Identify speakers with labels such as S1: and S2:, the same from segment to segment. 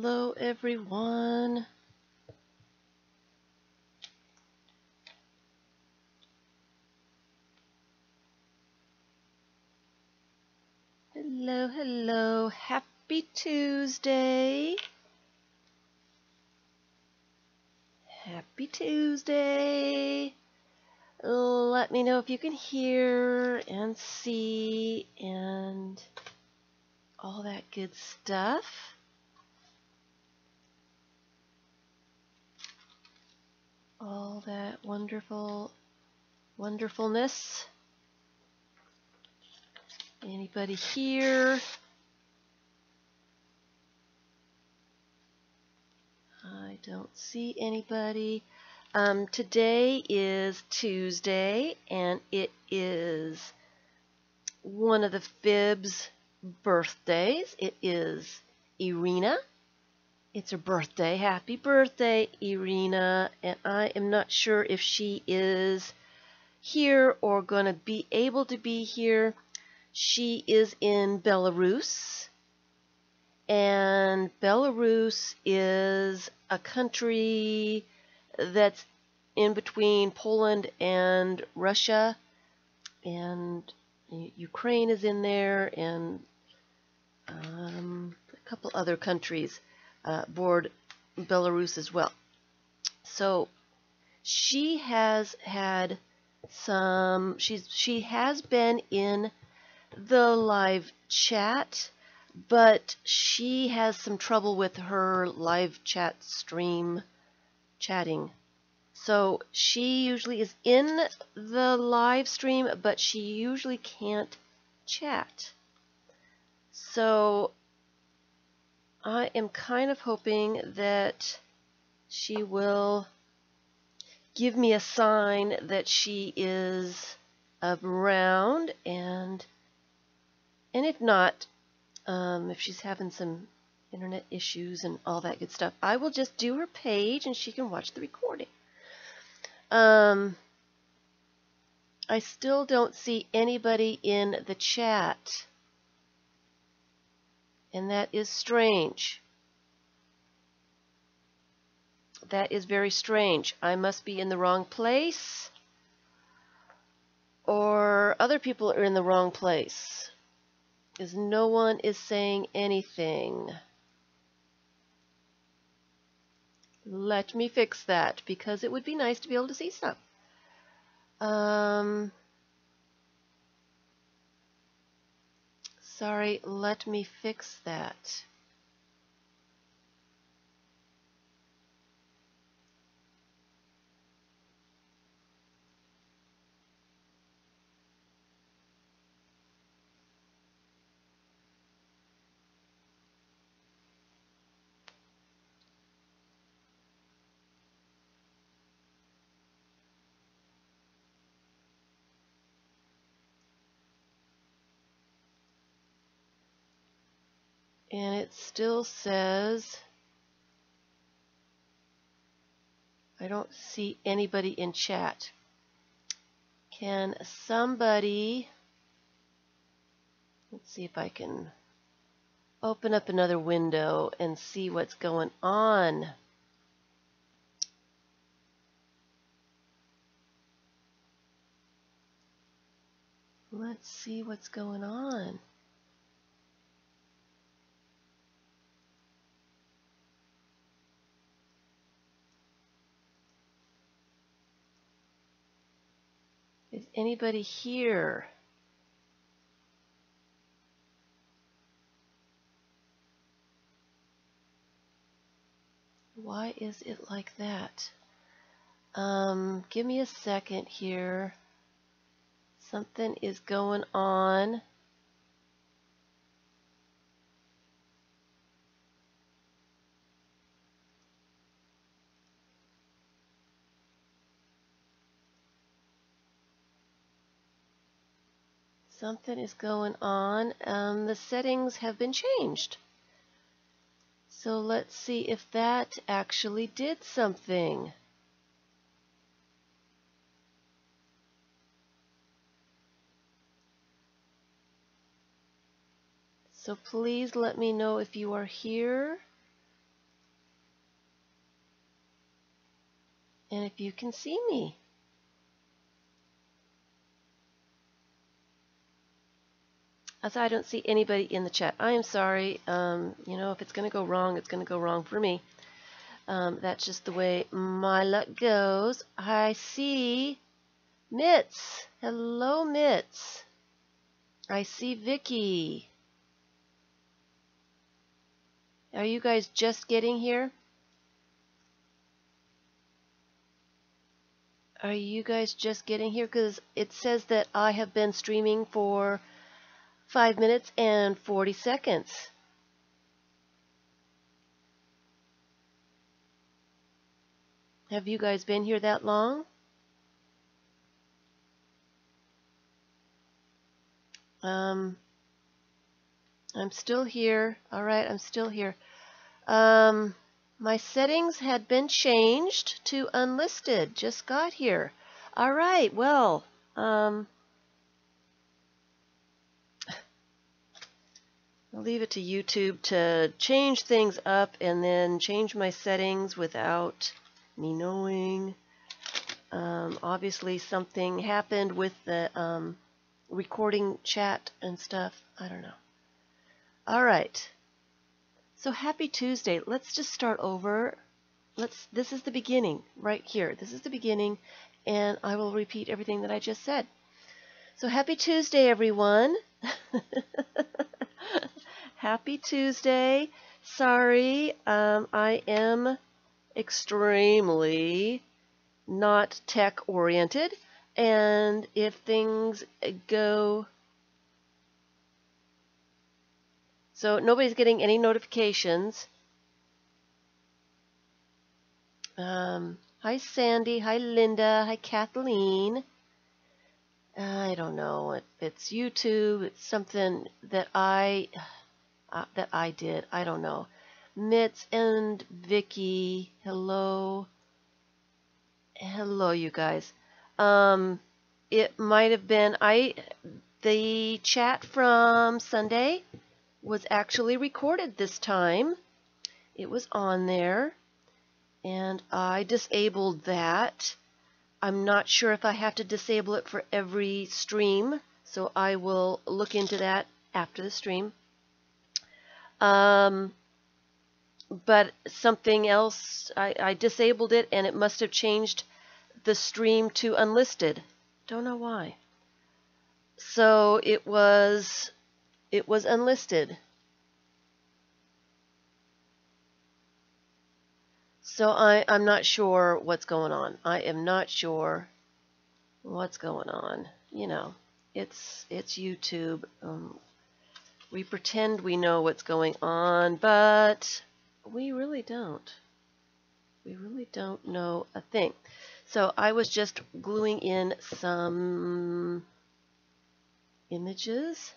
S1: Hello, everyone. Hello, hello. Happy Tuesday. Happy Tuesday. Let me know if you can hear and see and all that good stuff. All that wonderfulness. Anybody here? I don't see anybody. Today is Tuesday, and it is one of the FIBS birthdays. It is Iryna. It's her birthday. Happy birthday, Iryna. And I am not sure if she is here or going to be able to be here. She is in Belarus. And Belarus is a country that's in between Poland and Russia. And Ukraine is in there, and a couple other countries board Belarus as well. So she has had some, she has been in the live chat, but she has some trouble with her live chat stream chatting. So she usually is in the live stream, but she usually can't chat. So I am kind of hoping that she will give me a sign that she is around, and if not, if she's having some internet issues and all that good stuff, I will just do her page and she can watch the recording. I still don't see anybody in the chat, and that is strange. That is very strange. I must be in the wrong place, or other people are in the wrong place, because no one is saying anything. Let me fix that, because it would be nice to be able to see stuff. Sorry, let me fix that. And it still says I don't see anybody in chat. Can somebody, let's see if I can open up another window and see what's going on. Let's see what's going on. Is anybody here? Why is it like that? Give me a second here. Something is going on. Something is going on. The settings have been changed. So let's see if that actually did something. So please let me know if you are here. and if you can see me. As I don't see anybody in the chat. I am sorry. You know, if it's going to go wrong, it's going to go wrong for me. That's just the way my luck goes. I see Mitz. Hello, Mitz. I see Vicky. Are you guys just getting here? Are you guys just getting here? Because it says that I have been streaming for 5 minutes and 40 seconds. Have you guys been here that long? I'm still here. All right, I'm still here. My settings had been changed to unlisted. Just got here. All right, well, I'll leave it to YouTube to change things up and then change my settings without me knowing. Obviously, something happened with the recording chat and stuff. I don't know. All right. So happy Tuesday. Let's just start over. This is the beginning right here. This is the beginning, and I will repeat everything that I just said. So happy Tuesday, everyone. Happy Tuesday. Sorry, I am extremely not tech-oriented, and if things go... So nobody's getting any notifications. Hi, Sandy. Hi, Linda. Hi, Kathleen. I don't know if it's YouTube. It's something that I did. I don't know. Mitz and Vicky. Hello. Hello, you guys. It might have been the chat from Sunday was actually recorded this time. It was on there, and I disabled that. I'm not sure if I have to disable it for every stream, so I will look into that after the stream. But something else, I disabled it, and it must have changed the stream to unlisted. Don't know why. So it was unlisted. So I'm not sure what's going on. I am not sure what's going on. You know, it's YouTube. We pretend we know what's going on, but we really don't. We really don't know a thing. So I was just gluing in some images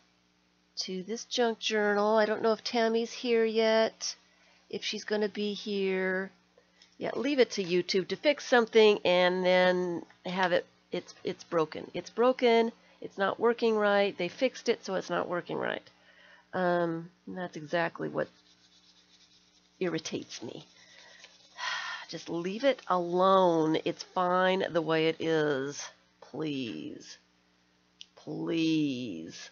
S1: to this junk journal. I don't know if Tammy's here yet, if she's going to be here. Yeah, leave it to YouTube to fix something and then have it. It's broken. It's broken. It's not working right. They fixed it, so it's not working right. And that's exactly what irritates me. Just leave it alone. It's fine the way it is. Please. Please.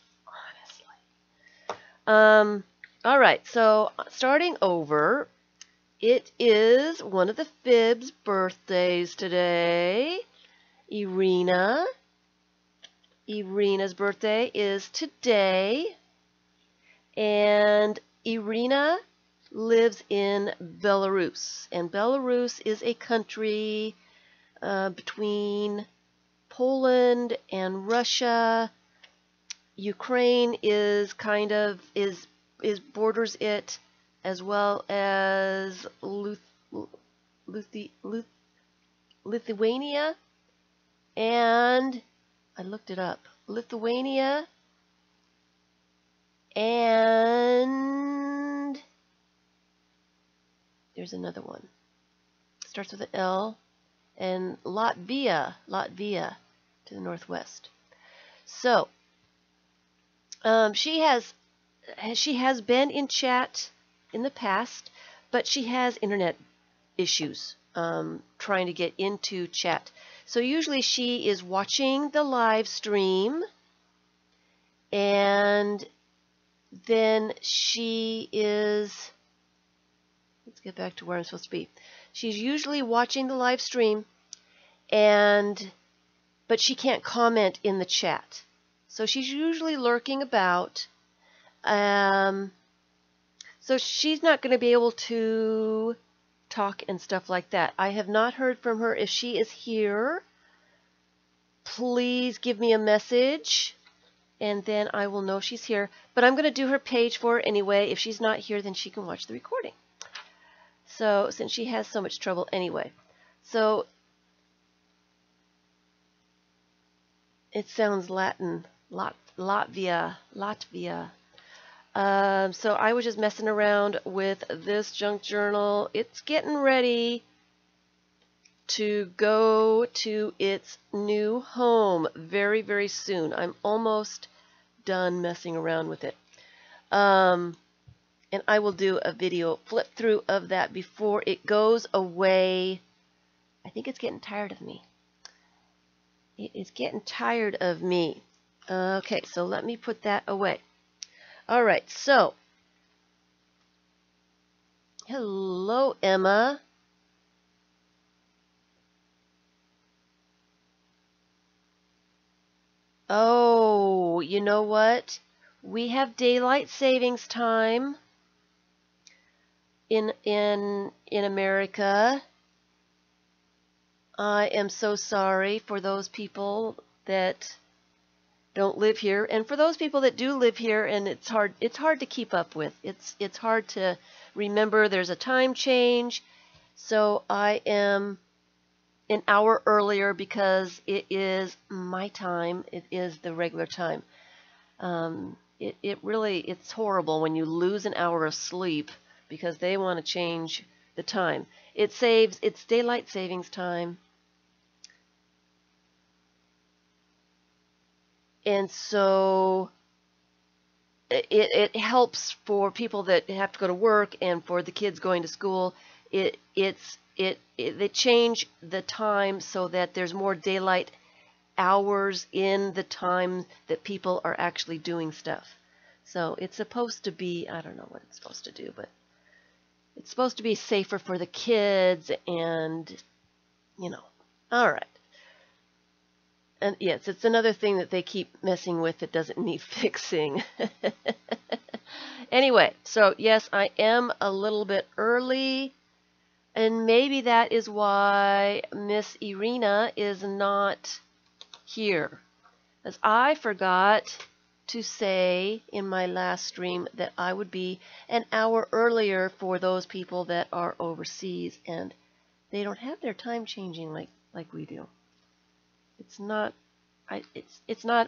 S1: Honestly. All right, so starting over, it is one of the FIBS birthdays today. Iryna. Iryna's birthday is today. And Iryna lives in Belarus. And Belarus is a country between Poland and Russia. Ukraine is borders it, as well as Lithuania, and I looked it up. Lithuania and there's another one. Starts with an L, and Latvia to the northwest. So she has been in chat in the past, but she has internet issues. trying to get into chat. So usually she is watching the live stream, and then she is, let's get back to where I'm supposed to be. She's usually watching the live stream, but she can't comment in the chat. So she's usually lurking about. So she's not going to be able to talk and stuff like that. I have not heard from her. If she is here, please give me a message, and then I will know she's here. But I'm going to do her page for her anyway. If she's not here, then she can watch the recording. So, since she has so much trouble anyway. So, it sounds Latin. Latvia. So I was just messing around with this junk journal. It's getting ready to go to its new home very, very soon. I'm almost done messing around with it. And I will do a video flip through of that before it goes away. I think it's getting tired of me. It is getting tired of me. Okay, so let me put that away. All right, so hello, Emma. Oh, you know what? We have daylight savings time in America. I am so sorry for those people that don't live here, and for those people that do live here, and it's hard to keep up with. It's hard to remember there's a time change. So I am an hour earlier because it is my time. It is the regular time. It's horrible when you lose an hour of sleep because they want to change the time. It's daylight savings time. And so it helps for people that have to go to work and for the kids going to school. They change the time so that there's more daylight hours in the time that people are actually doing stuff. So it's supposed to be, I don't know what it's supposed to do, but it's supposed to be safer for the kids and, all right. And yes, it's another thing that they keep messing with that doesn't need fixing. Anyway, so yes, I am a little bit early, and maybe that is why Miss Iryna is not here. As I forgot to say in my last stream that I would be an hour earlier for those people that are overseas, and they don't have their time changing like we do. It's not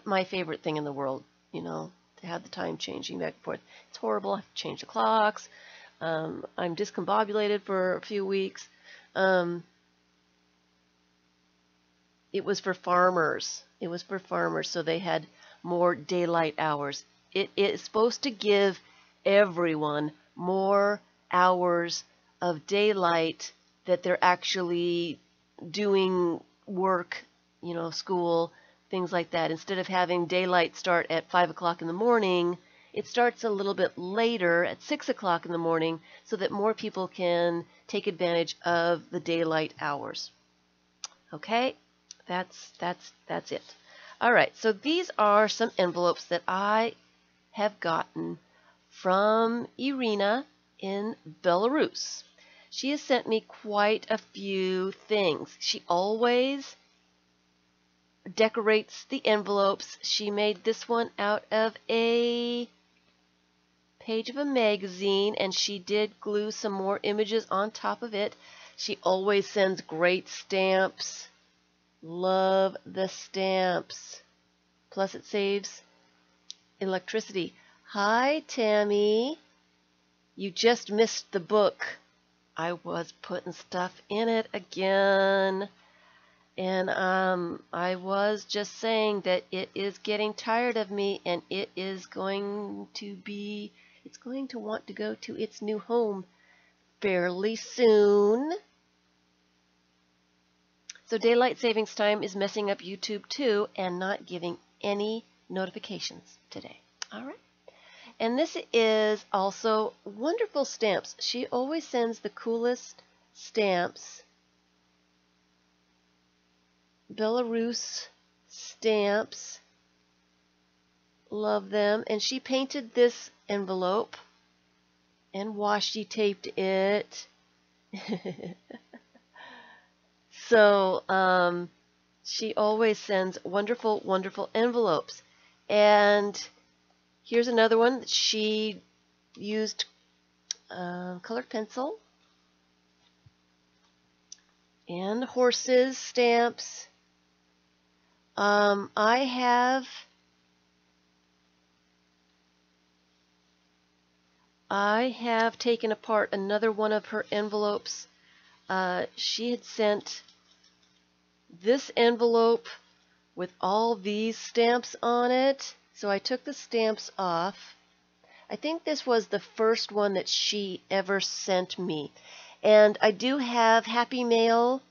S1: my favorite thing in the world, to have the time changing back and forth. It's horrible. I have to change the clocks. I'm discombobulated for a few weeks. It was for farmers. So they had more daylight hours. It is supposed to give everyone more hours of daylight that they're actually doing work, school, things like that. Instead of having daylight start at 5 o'clock in the morning, it starts a little bit later at 6 o'clock in the morning so that more people can take advantage of the daylight hours. Okay, that's it. All right, so these are some envelopes that I have gotten from Iryna in Belarus. She has sent me quite a few things. She always decorates the envelopes. She made this one out of a page of a magazine, and she did glue some more images on top of it. She always sends great stamps. Love the stamps. Plus it saves electricity. Hi, Tammy. You just missed the book. I was putting stuff in it again. And I was just saying that it is getting tired of me, and it's going to want to go to its new home fairly soon. So daylight savings time is messing up YouTube too and not giving any notifications today. All right. And this is also wonderful stamps. She always sends the coolest stamps. Belarus stamps. Love them. And she painted this envelope and washi taped it. So she always sends wonderful, wonderful envelopes. And here's another one that she used colored pencil and horses stamps. I have taken apart another one of her envelopes. She had sent this envelope with all these stamps on it. So I took the stamps off. I think this was the first one that she ever sent me. And I do have Happy Mail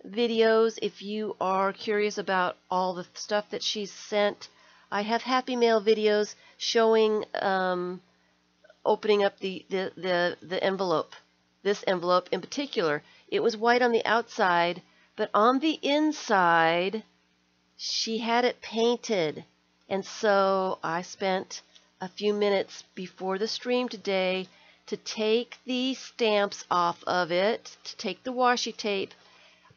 S1: videos if you are curious about all the stuff that she's sent. I have Happy Mail videos showing opening up the envelope. This envelope in particular. It was white on the outside, but on the inside she had it painted. And so I spent a few minutes before the stream today to take the stamps off of it, to take the washi tape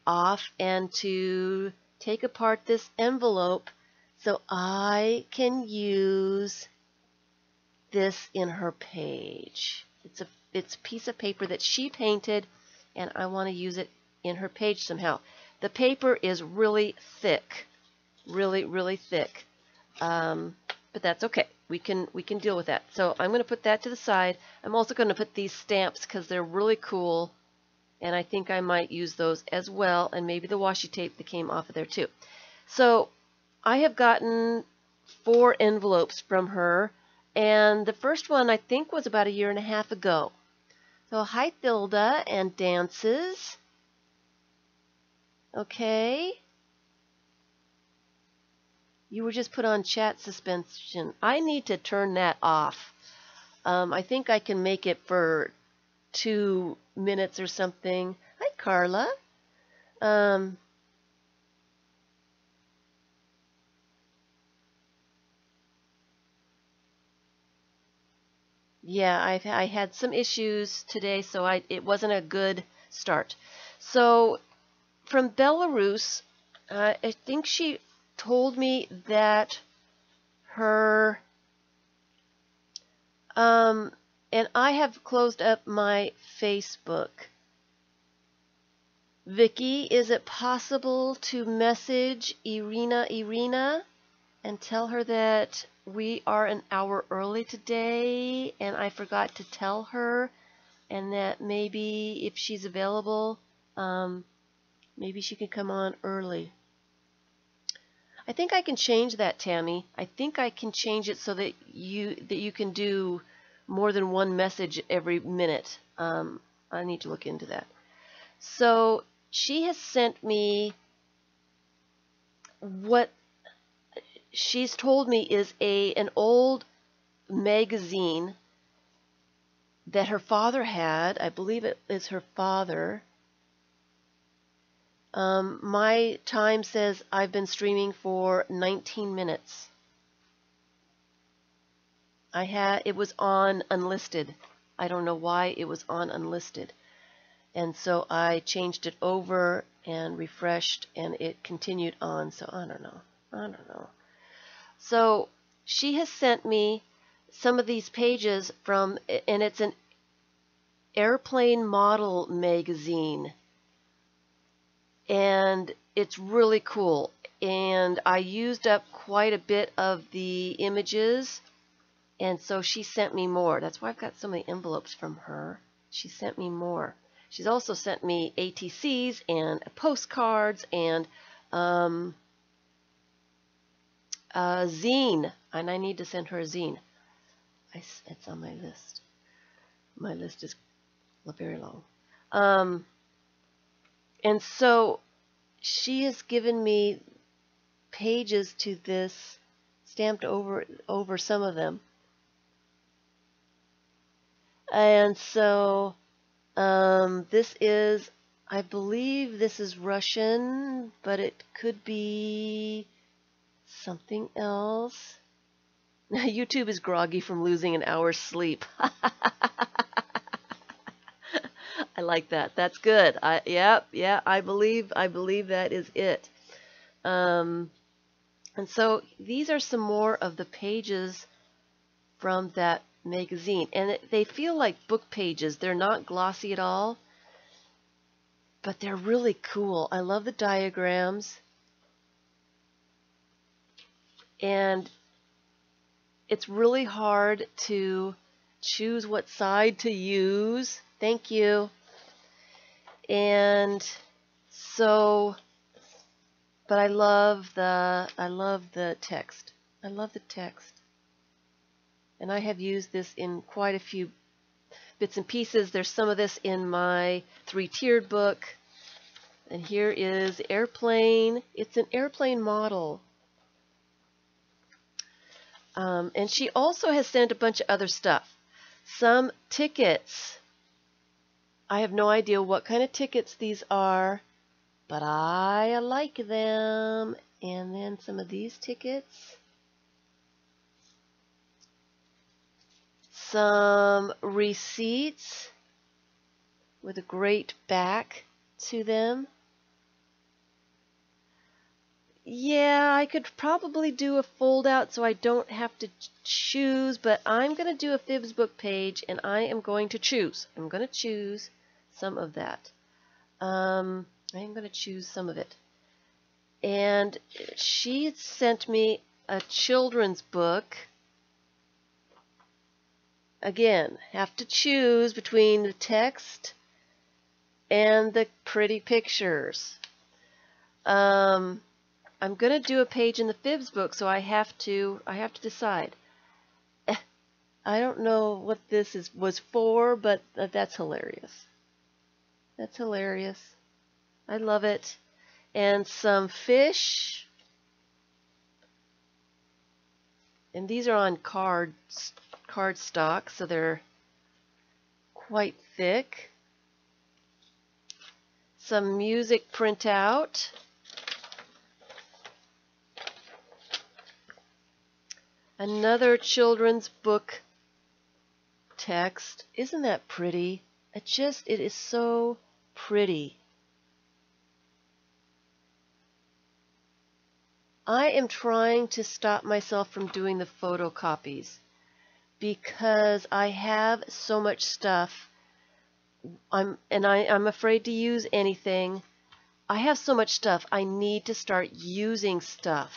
S1: off, and to take apart this envelope so I can use this in her page. It's a piece of paper that she painted, and I want to use it in her page somehow. The paper is really thick, really thick, but that's okay. We can deal with that. So I'm going to put that to the side. I'm also going to put these stamps because they're really cool, and I think I might use those as well, and maybe the washi tape that came off of there too. So I have gotten 4 envelopes from her, and the first one I think was about 1.5 years ago. So hi Thilda and Dances. Okay. You were just put on chat suspension. I need to turn that off. I think I can make it for 2 minutes or something. Hi Carla. Yeah, I had some issues today, so it wasn't a good start. So from Belarus, I think she told me that her and I have closed up my Facebook. Vicky, is it possible to message Iryna and tell her that we are an hour early today and I forgot to tell her, and that maybe if she's available, maybe she can come on early. I think I can change that, Tammy. I think I can change it so that you can do more than one message every minute. I need to look into that. So she has sent me what she's told me is an old magazine that her father had. I believe it is her father. My time says I've been streaming for 19 minutes. It was on unlisted. I don't know why it was on unlisted. And so I changed it over and refreshed, and it continued on. So I don't know. So she has sent me some of these pages from, and it's an airplane model magazine. And it's really cool. And I used up quite a bit of the images, and so she sent me more. That's why I've got so many envelopes from her. She sent me more. She's also sent me ATCs and postcards and a zine. And I need to send her a zine. It's on my list. My list is very long. And so she has given me pages to this stamped over some of them. And so this is, I believe this is Russian, but it could be something else. YouTube is groggy from losing an hour's sleep. I like that. That's good. Yeah, I believe that is it. And so these are some more of the pages from that magazine, and they feel like book pages. They're not glossy at all, but they're really cool. I love the diagrams, and it's really hard to choose what side to use. Thank you. And so, but I love the text. I love the text. And I have used this in quite a few bits and pieces. There's some of this in my 3-tiered book. And here is airplane. It's an airplane model. And she also has sent a bunch of other stuff. Some tickets. I have no idea what kind of tickets these are, but I like them. And then some of these tickets. Some receipts with a great back to them. Yeah, I could probably do a fold out so I don't have to choose, but I'm going to do a FIBS book page and I am going to choose. I'm going to choose some of that. I'm going to choose some of it. And she sent me a children's book. Again, have to choose between the text and the pretty pictures. I'm going to do a page in the FIBS book, so I have to decide. I don't know what this was for, but that's hilarious. That's hilarious. I love it. And some fish. And these are on cardstock, so they're quite thick. Some music printout. Another children's book text. Isn't that pretty? It is so pretty. I am trying to stop myself from doing the photocopies because I have so much stuff. I'm afraid to use anything. I have so much stuff. I need to start using stuff.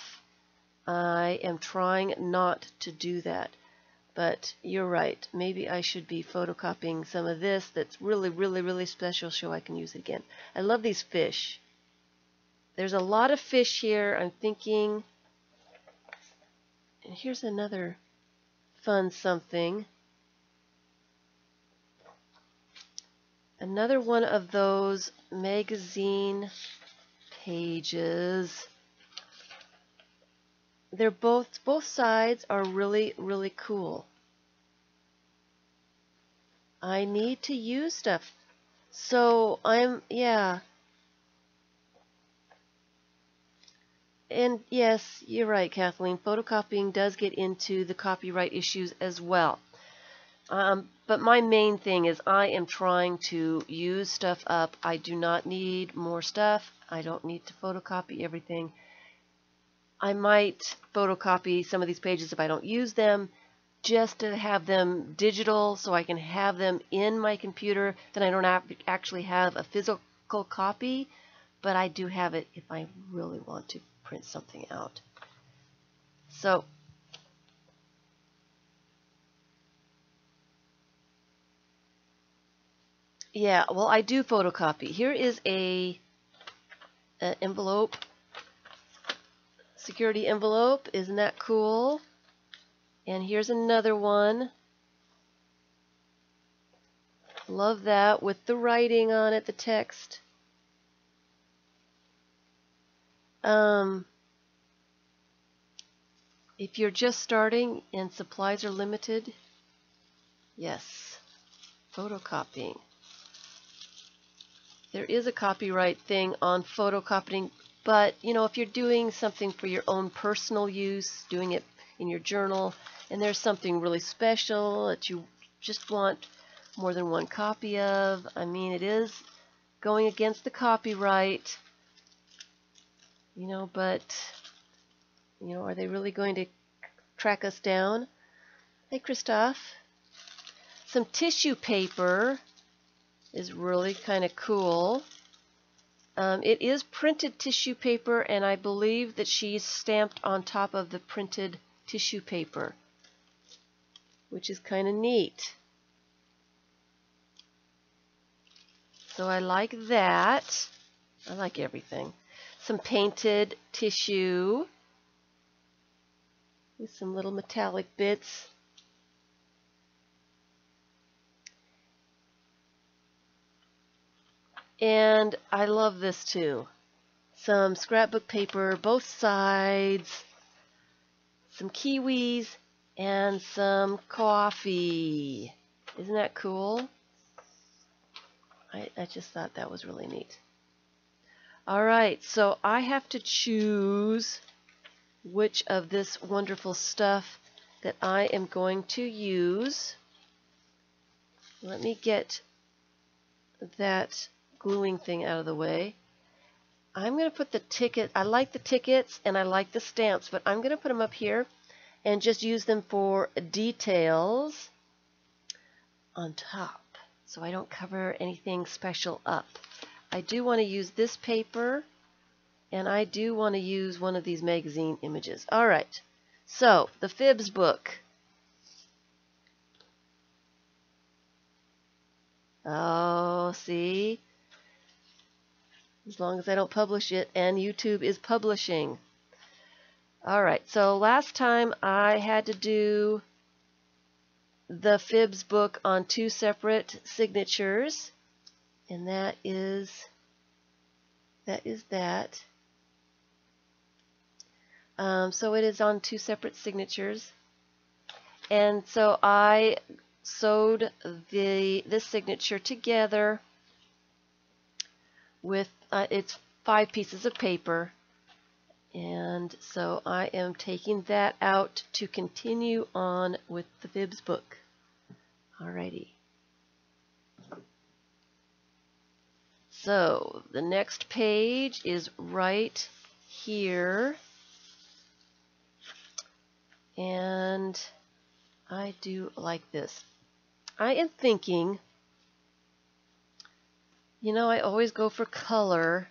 S1: I am trying not to do that. But you're right. Maybe I should be photocopying some of this that's really, really, really special so I can use it again. I love these fish. There's a lot of fish here. I'm thinking, and here's another fun something. Another one of those magazine pages. They're both sides are really, really cool. I need to use stuff. So yeah. And yes, you're right, Kathleen. Photocopying does get into the copyright issues as well. But my main thing is I am trying to use stuff up. I do not need more stuff. I don't need to photocopy everything. I might photocopy some of these pages if I don't use them, just to have them digital so I can have them in my computer. Then I don't actually have a physical copy, but I do have it if I really want to print something out. So yeah, well, I do photocopy. Here is an envelope, security envelope. Isn't that cool? And here's another one. Love that with the writing on it, the text. If you're just starting and supplies are limited, yes, photocopying. There is a copyright thing on photocopying, but you know, if you're doing something for your own personal use, doing it in your journal, and there's something really special that you just want more than one copy of, I mean, it is going against the copyright, you know, but you know, are they really going to track us down? Hey, Christoph. Some tissue paper is really kind of cool. It is printed tissue paper, and I believe that she's stamped on top of the printed tissue paper, which is kind of neat. So I like that. I like everything. Some painted tissue with some little metallic bits. And I love this too. Some scrapbook paper, both sides, some kiwis, and some coffee. Isn't that cool? I just thought that was really neat. Alright, so I have to choose which of this wonderful stuff that I am going to use. Let me get that gluing thing out of the way. I'm going to put the ticket. I like the tickets and I like the stamps, but I'm going to put them up here and just use them for details on top, so I don't cover anything special up. I do want to use this paper, and I do want to use one of these magazine images. Alright, so the FIBS book. Oh, see? As long as I don't publish it, and YouTube is publishing. Alright, so last time I had to do the FIBS book on 2 separate signatures, and that is that. So it is on 2 separate signatures, and so I sewed this signature together with it's 5 pieces of paper, and so I am taking that out to continue on with the FIBS book. Alrighty. So the next page is right here, and I do like this. I am thinking, you know, I always go for color,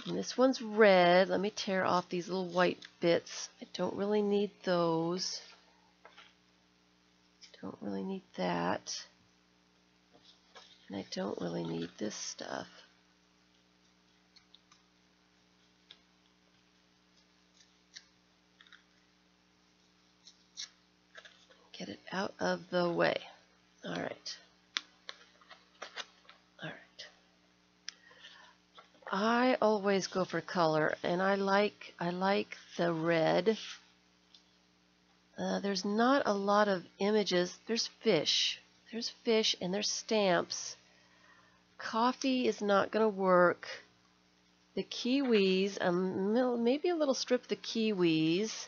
S1: and this one's red. Let me tear off these little white bits. I don't really need those. Don't really need that. And I don't really need this stuff. Get it out of the way. Alright. I always go for color, and I like the red. There's not a lot of images. There's fish. There's fish and there's stamps. Coffee is not going to work. The kiwis, maybe a little strip of the kiwis.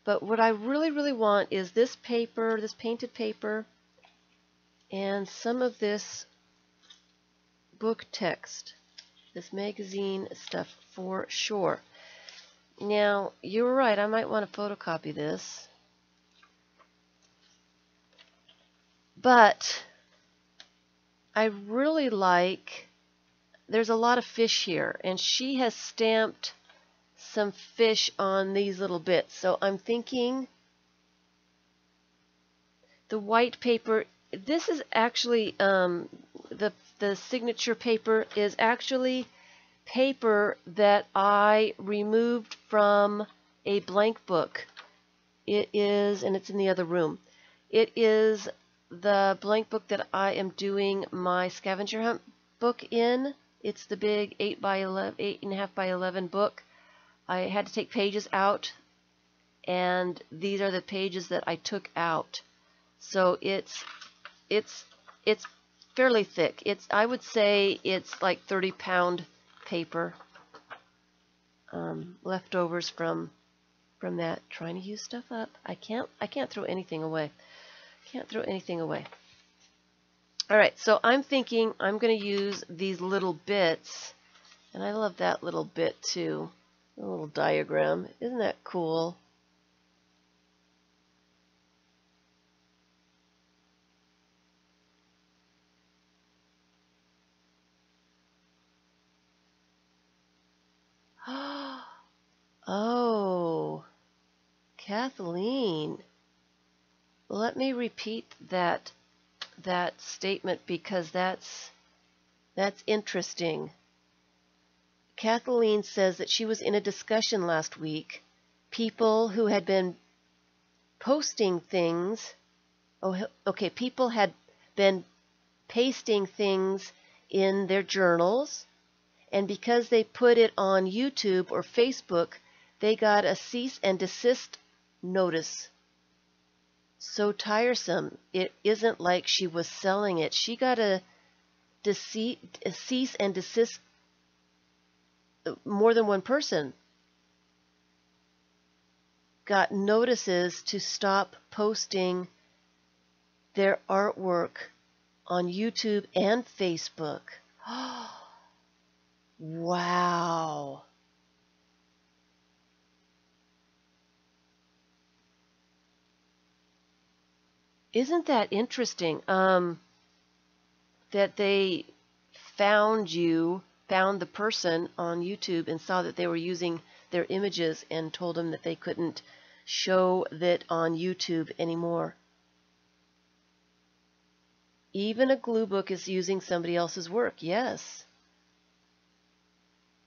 S1: But what I really want is this paper, this painted paper, and some of this book text, this magazine stuff for sure. Now, you're right, I might want to photocopy this. But I really like, there's a lot of fish here, and she has stamped some fish on these little bits. So I'm thinking the white paper, this is actually, the signature paper is actually paper that I removed from a blank book. It is, and it's in the other room, it is the blank book that I am doing my scavenger hunt book in. It's the big 8.5 by 11 book. I had to take pages out, and these are the pages that I took out. So it's fairly thick. I would say it's like 30-pound paper, leftovers from that. Trying to use stuff up. I can't throw anything away. Can't throw anything away. All right, so I'm thinking I'm going to use these little bits, and I love that little bit too. A little diagram. Isn't that cool? Oh, Kathleen. Let me repeat that statement because that's interesting. Kathleen says that she was in a discussion last week. People who had been posting things, people had been pasting things in their journals, and because they put it on YouTube or Facebook, they got a cease and desist notice. So tiresome. It isn't like she was selling it. She got a cease and desist. More than one person got notices to stop posting their artwork on YouTube and Facebook. Wow. Isn't that interesting? That they found the person on YouTube and saw that they were using their images and told them that they couldn't show that on YouTube anymore. Even a glue book is using somebody else's work. Yes.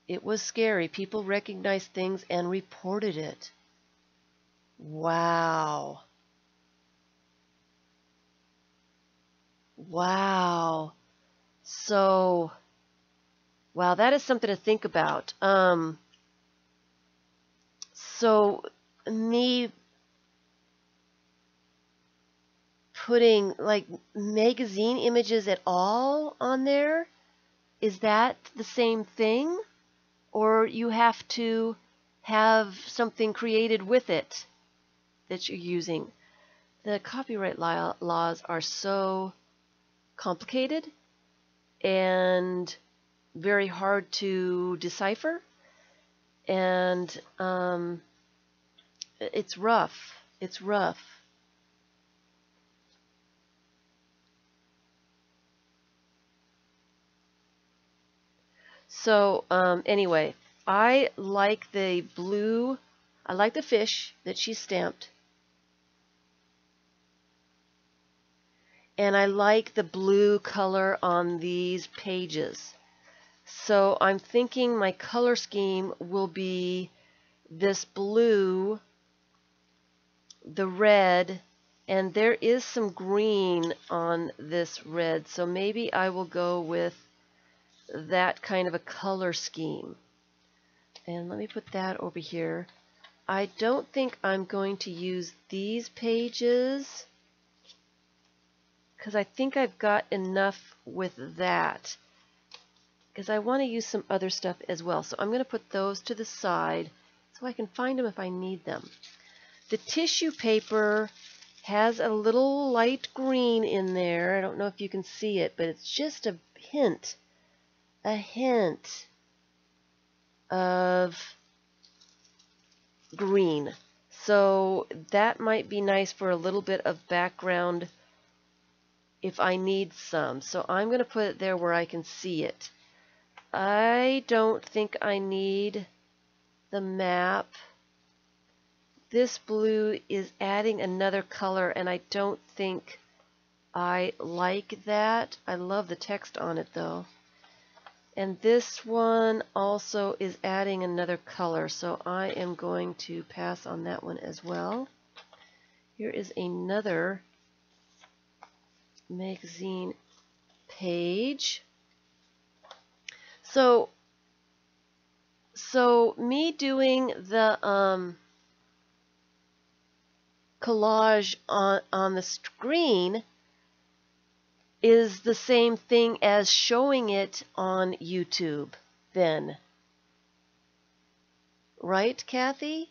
S1: It was scary. People recognized things and reported it. Wow. Wow. So, wow, that is something to think about. So me putting like magazine images at all on there, is that the same thing? Or you have to have something created with it that you're using? The copyright laws are so complicated and very hard to decipher, and it's rough. It's rough. So anyway, I like the blue. I like the fish that she stamped. And I like the blue color on these pages. So I'm thinking my color scheme will be this blue, the red, and there is some green on this red. So maybe I will go with that kind of a color scheme. And let me put that over here. I don't think I'm going to use these pages because I think I've got enough with that, because I want to use some other stuff as well. So I'm going to put those to the side so I can find them if I need them. The tissue paper has a little light green in there. I don't know if you can see it, but it's just a hint of green. So that might be nice for a little bit of background if I need some. So I'm going to put it there where I can see it. I don't think I need the map. This blue is adding another color, and I don't think I like that. I love the text on it though. And this one also is adding another color, so I am going to pass on that one as well. Here is another magazine page. So So me doing the collage on the screen is the same thing as showing it on YouTube then. Right, Kathleen?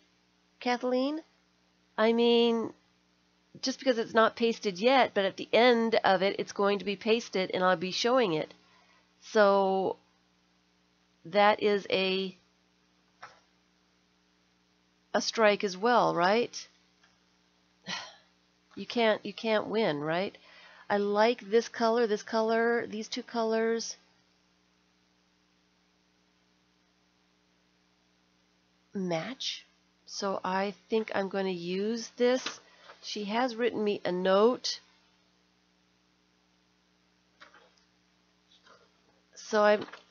S1: I mean, just because it's not pasted yet, but at the end of it, it's going to be pasted and I'll be showing it. So that is a strike as well, right? You can't win, right? I like this color, these two colors. Match. So I think I'm going to use this. She has written me a note. So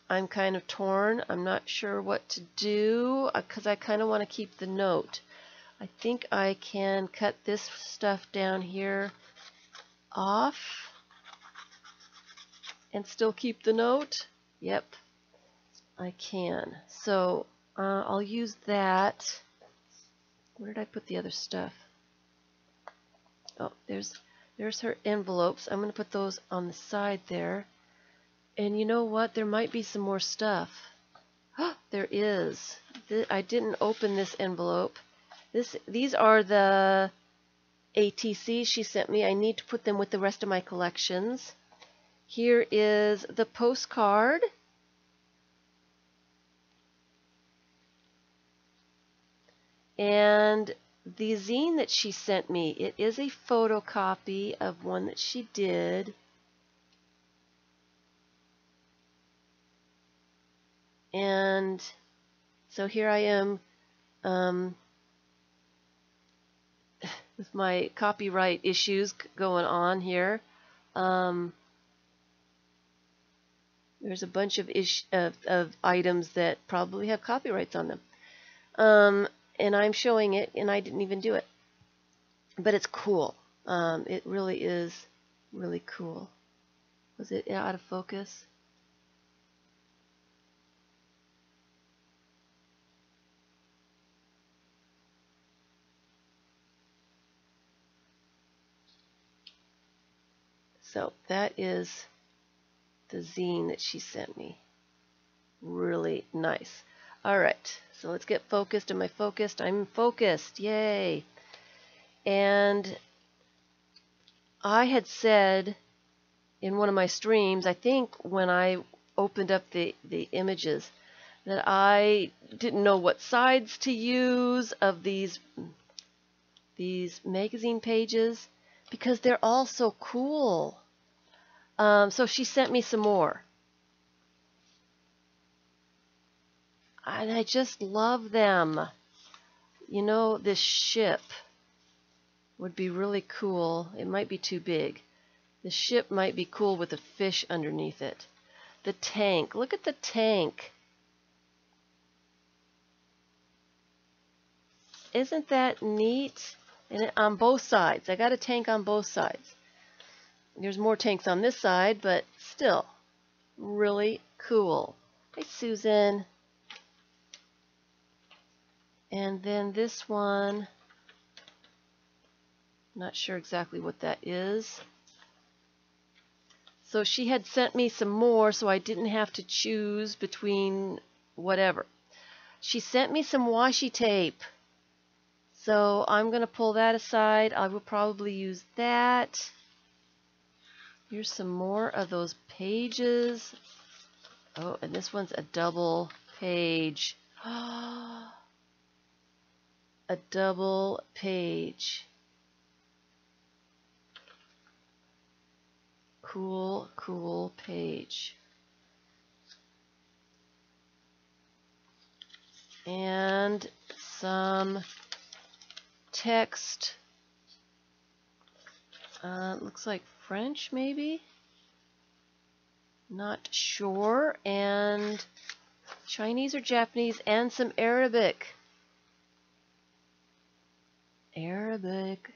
S1: I'm kind of torn. I'm not sure what to do because I kind of want to keep the note. I think I can cut this stuff down here off and still keep the note. Yep, I can. So I'll use that. Where did I put the other stuff? Oh, there's her envelopes. I'm going to put those on the side there. And you know what? There might be some more stuff. There is. I didn't open this envelope. These are the ATCs she sent me. I need to put them with the rest of my collections. Here is the postcard. And the zine that she sent me, it is a photocopy of one that she did. And so here I am with my copyright issues going on here. There's a bunch of items that probably have copyrights on them. And I'm showing it, and I didn't even do it. But it's cool. It really is really cool. Was it out of focus? So that is the zine that she sent me. Really nice. All right, so let's get focused. Am I focused? I'm focused. Yay. And I had said in one of my streams, I think when I opened up the images, that I didn't know what sides to use of these magazine pages because they're all so cool. So she sent me some more. And I just love them. You know, this ship would be really cool. It might be too big. The ship might be cool with a fish underneath it. The tank. Look at the tank. Isn't that neat? And on both sides. I got a tank on both sides. There's more tanks on this side, but still really cool. Hey, Susan. And then this one, not sure exactly what that is. So she had sent me some more, so I didn't have to choose between whatever. She sent me some washi tape. So I'm going to pull that aside. I will probably use that. Here's some more of those pages. Oh, and this one's a double page. A double page. Cool, cool page. And some text. Looks like French, maybe? Not sure. And Chinese or Japanese, and some Arabic. Arabic.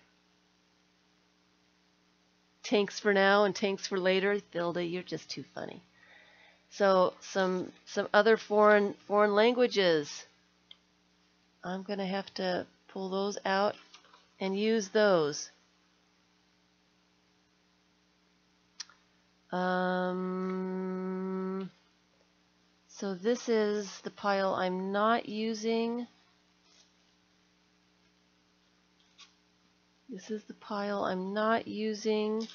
S1: Tanks for now and tanks for later. Thilda, you're just too funny. So some other foreign languages. I'm going to have to pull those out and use those. So this is the pile I'm not using. This is the pile I'm not using.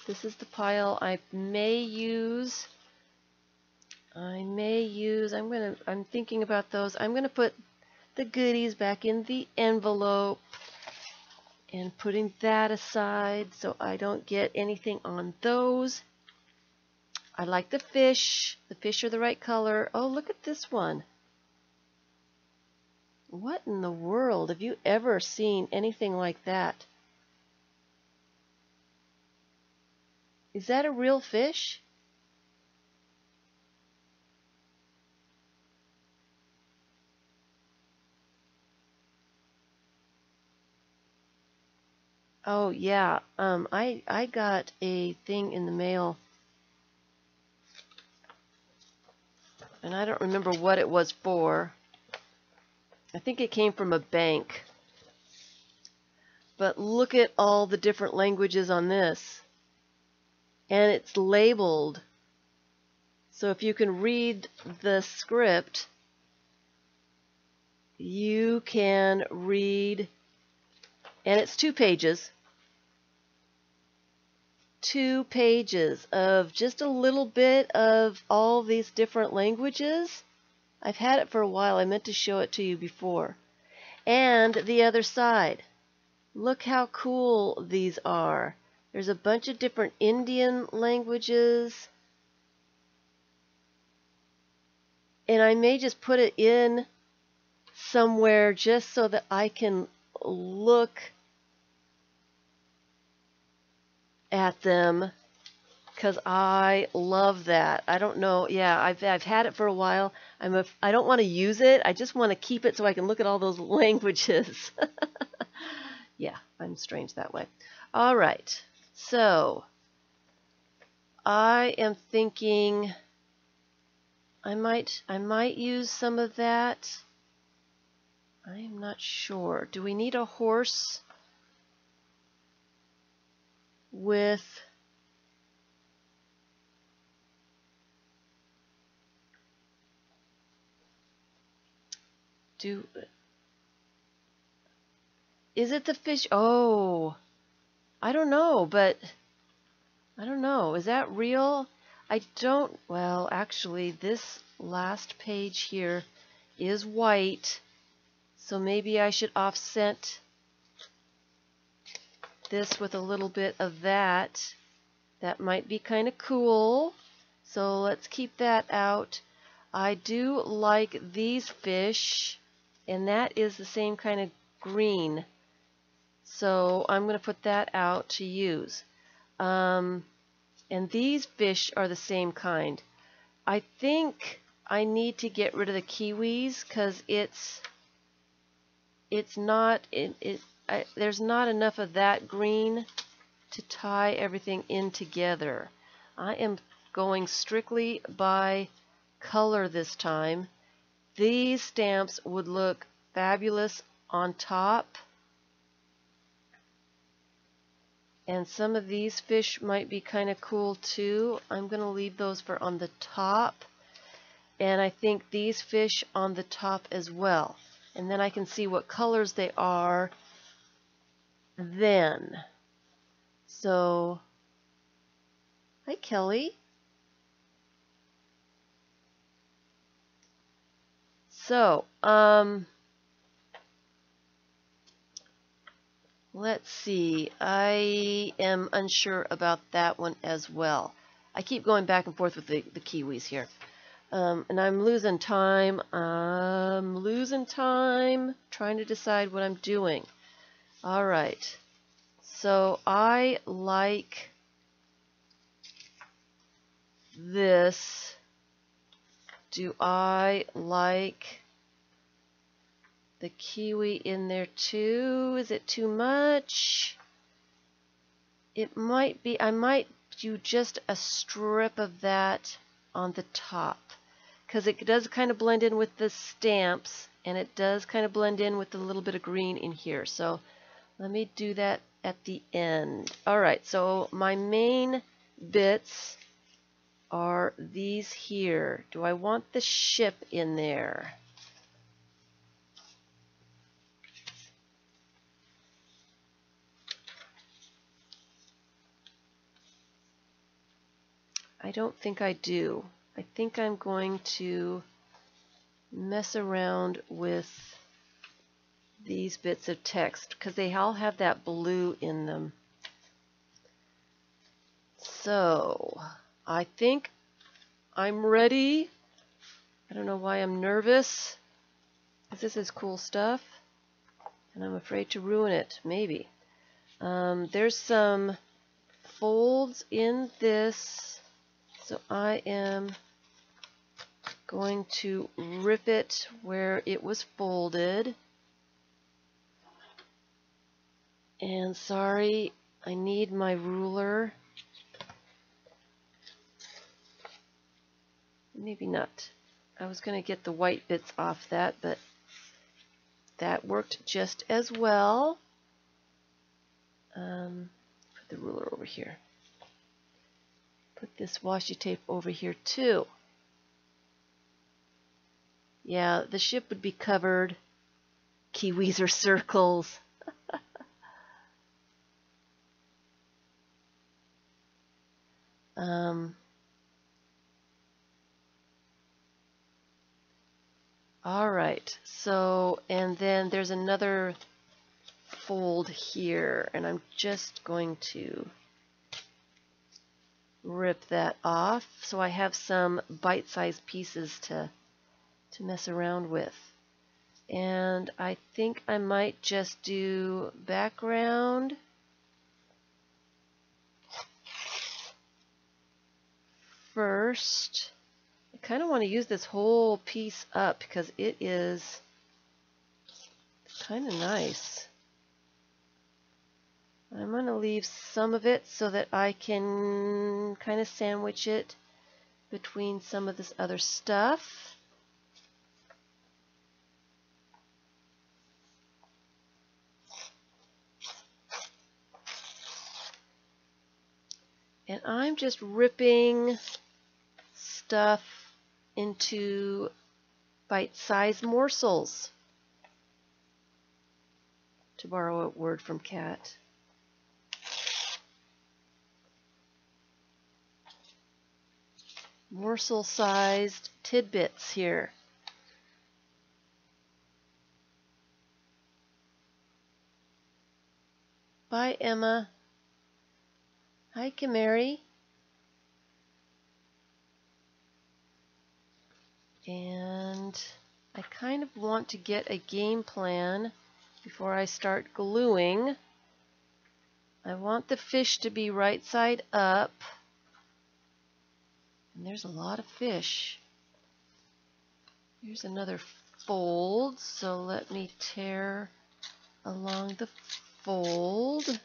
S1: This is the pile I may use. I'm thinking about those. I'm going to put the goodies back in the envelope and putting that aside so I don't get anything on those. I like the fish. The fish are the right color. Oh, look at this one. What in the world? Have you ever seen anything like that? Is that a real fish? Oh yeah, I got a thing in the mail, and I don't remember what it was for. I think it came from a bank. But look at all the different languages on this, and it's labeled. So if you can read the script, you can read, and it's 2 pages. 2 pages of just a little bit of all these different languages. I've had it for a while. I meant to show it to you before. And the other side. Look how cool these are. There's a bunch of different Indian languages. And I may just put it in somewhere just so that I can look at them, because I love that. I don't know. Yeah, I've had it for a while. I don't want to use it. I just want to keep it so I can look at all those languages. Yeah, I'm strange that way. All right. So I am thinking I might use some of that. I am not sure. Do we need a horse with is it the fish? Oh, I don't know, but I don't know. Is that real? Well, actually, this last page here is white, so maybe I should offset this with a little bit of that. That might be kind of cool. So let's keep that out. I do like these fish, and that is the same kind of green. So I'm going to put that out to use. And these fish are the same kind. I think I need to get rid of the kiwis because there's not enough of that green to tie everything in together. I am going strictly by color this time. These stamps would look fabulous on top. And some of these fish might be kind of cool too. I'm going to leave those for on the top. And I think these fish on the top as well. And then I can see what colors they are then. So, hi Kelly. So, let's see. I am unsure about that one as well. I keep going back and forth with the kiwis here. And I'm losing time. Trying to decide what I'm doing. All right. So I like this. Do I like the kiwi in there too? Is it too much? It might be. I might do just a strip of that on the top, because it does kind of blend in with the stamps, and it does kind of blend in with a little bit of green in here. So let me do that at the end. Alright, so my main bits are these here. Do I want the ship in there? I don't think I do. I think I'm going to mess around with these bits of text because they all have that blue in them. So I think I'm ready. I don't know why I'm nervous, because this is cool stuff and I'm afraid to ruin it. Maybe. There's some folds in this, so I am going to rip it where it was folded. And sorry, I need my ruler. Maybe not. I was going to get the white bits off that, but that worked just as well. Put the ruler over here. Put this washi tape over here too. Yeah, the ship would be covered. Kiwis are circles. All right, so, and then there's another fold here, and I'm just going to rip that off so I have some bite-sized pieces to mess around with. And I think I might just do background first. I kind of want to use this whole piece up because it is kind of nice. I'm going to leave some of it so that I can kind of sandwich it between some of this other stuff. And I'm just ripping stuff into bite-sized morsels, to borrow a word from Kat. Morsel-sized tidbits here. Bye, Emma. Hi, Kamari. And I kind of want to get a game plan before I start gluing. I want the fish to be right side up. And there's a lot of fish. Here's another fold, so let me tear along the fold.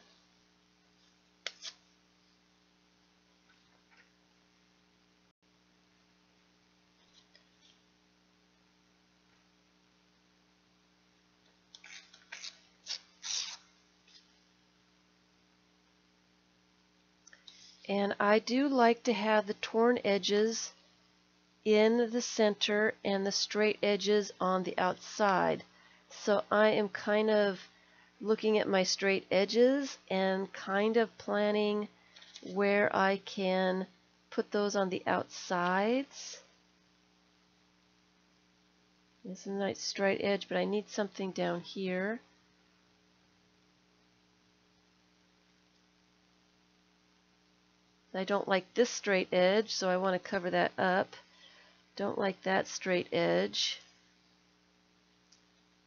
S1: And I do like to have the torn edges in the center and the straight edges on the outside. So I am kind of looking at my straight edges and kind of planning where I can put those on the outsides. This is a nice straight edge, but I need something down here. I don't like this straight edge, so I want to cover that up. Don't like that straight edge.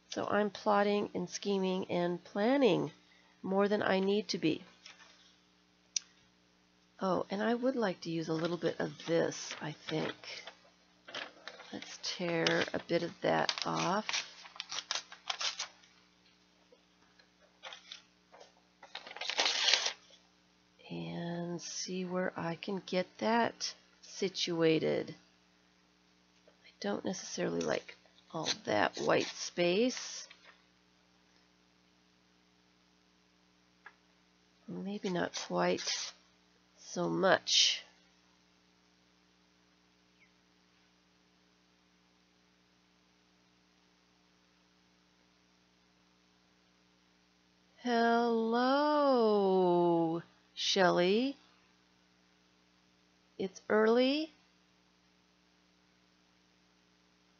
S1: So I'm plotting and scheming and planning more than I need to be. Oh, and I would like to use a little bit of this, I think. Let's tear a bit of that off. And see where I can get that situated. I don't necessarily like all that white space. Maybe not quite so much. Hello, Shelley. It's early.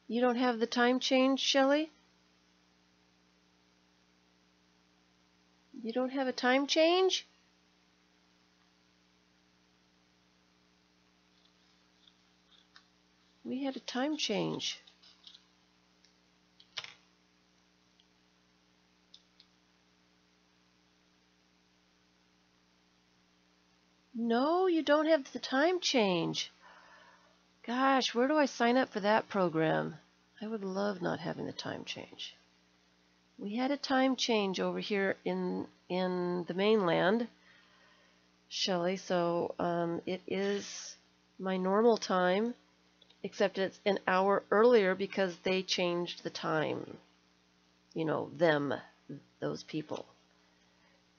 S1: You don't have the time change, Shelley? You don't have a time change? We had a time change. No, you don't have the time change. Gosh, where do I sign up for that program? I would love not having the time change. We had a time change over here in the mainland, Shelley, so it is my normal time, except it's an hour earlier because they changed the time. You know, them, those people.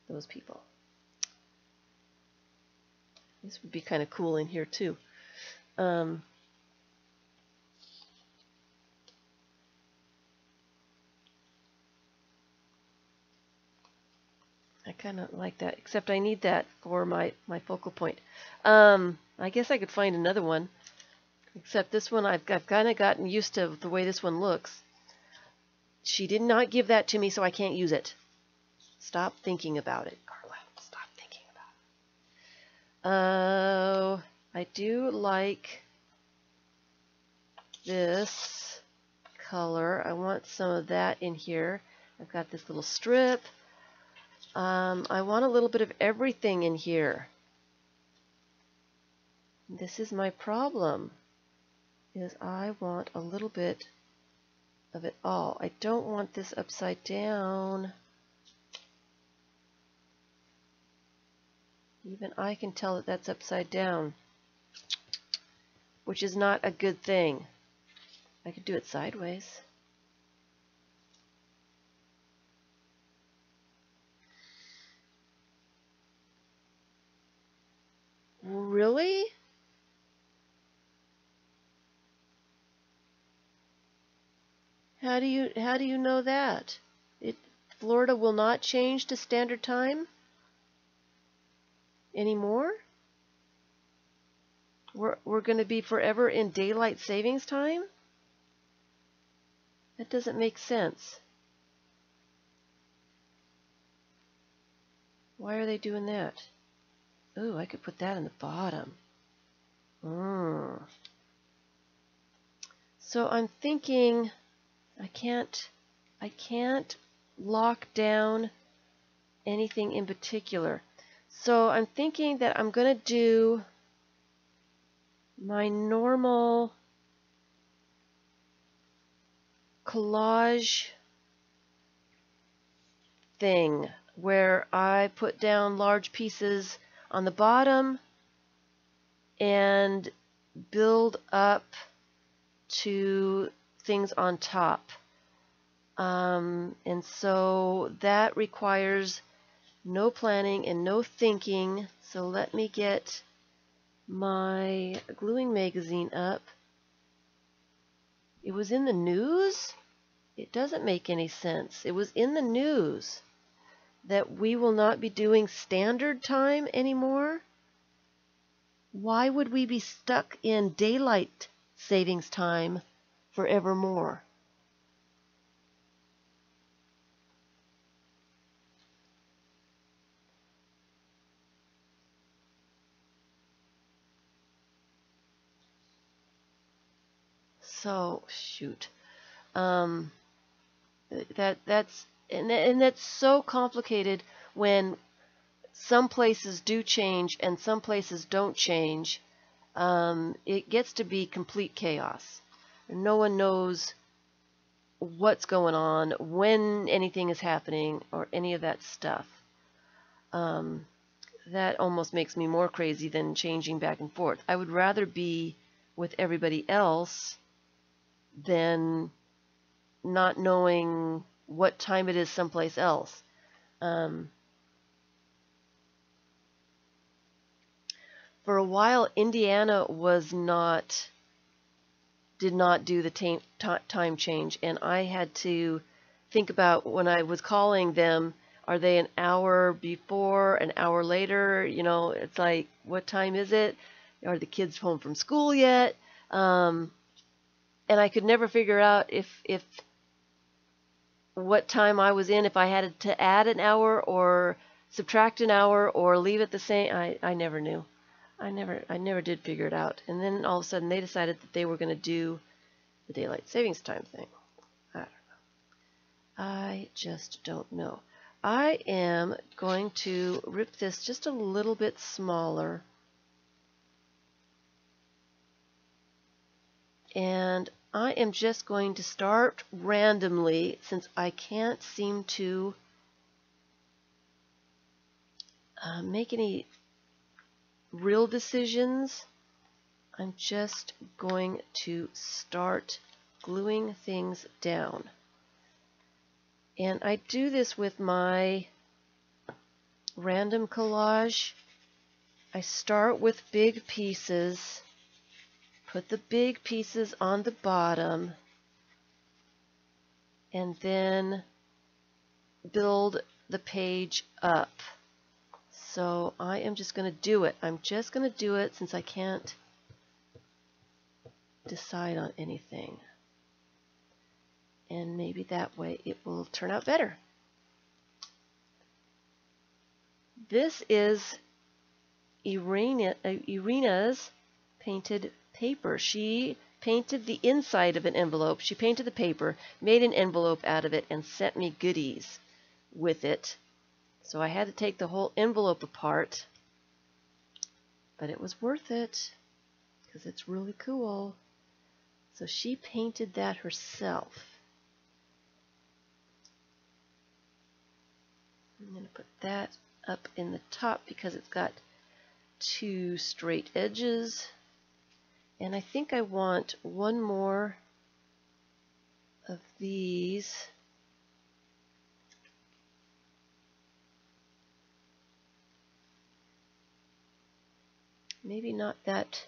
S1: Those people. This would be kind of cool in here too. I kind of like that, except I need that for my focal point. I guess I could find another one, except this one I've kind of gotten used to the way this one looks. She did not give that to me, so I can't use it. Stop thinking about it, Carla. Stop thinking about it. Oh, I do like this color. I want some of that in here. I've got this little strip. I want a little bit of everything in here. This is my problem, is I want a little bit of it all. I don't want this upside down. Even I can tell that that's upside down, which is not a good thing. I could do it sideways. Really? How do you know that? Florida will not change to standard time anymore? We're going to be forever in daylight savings time? That doesn't make sense. Why are they doing that? Ooh, I could put that in the bottom. So I'm thinking I can't lock down anything in particular. So I'm thinking that I'm going to do my normal collage thing where I put down large pieces on the bottom and build up to things on top. And so that requires no planning and no thinking. So let me get my gluing magazine up. It was in the news? It doesn't make any sense. It was in the news that we will not be doing standard time anymore. Why would we be stuck in daylight savings time forevermore? So shoot, that's so complicated when some places do change and some places don't change. It gets to be complete chaos. No one knows what's going on, when anything is happening, or any of that stuff. that almost makes me more crazy than changing back and forth. I would rather be with everybody else than not knowing what time it is someplace else. For a while, Indiana did not do the time change, and I had to think about when I was calling them, are they an hour before, an hour later? You know, it's like, what time is it? Are the kids home from school yet? And I could never figure out if what time I was in, if I had to add an hour or subtract an hour or leave it the same. I never knew. I never did figure it out. And then all of a sudden they decided that they were going to do the daylight savings time thing. I don't know. I just don't know. I am going to rip this just a little bit smaller. And I am just going to start randomly, since I can't seem to make any real decisions. I'm just going to start gluing things down. And I do this with my random collage. I start with big pieces, put the big pieces on the bottom, and then build the page up. So I am just going to do it. I'm just going to do it since I can't decide on anything. And maybe that way it will turn out better. This is Iryna's painted paper. She painted the inside of an envelope. She painted the paper, made an envelope out of it, and sent me goodies with it. So I had to take the whole envelope apart, but it was worth it because it's really cool. So she painted that herself. I'm going to put that up in the top because it's got two straight edges. And I think I want one more of these. Maybe not that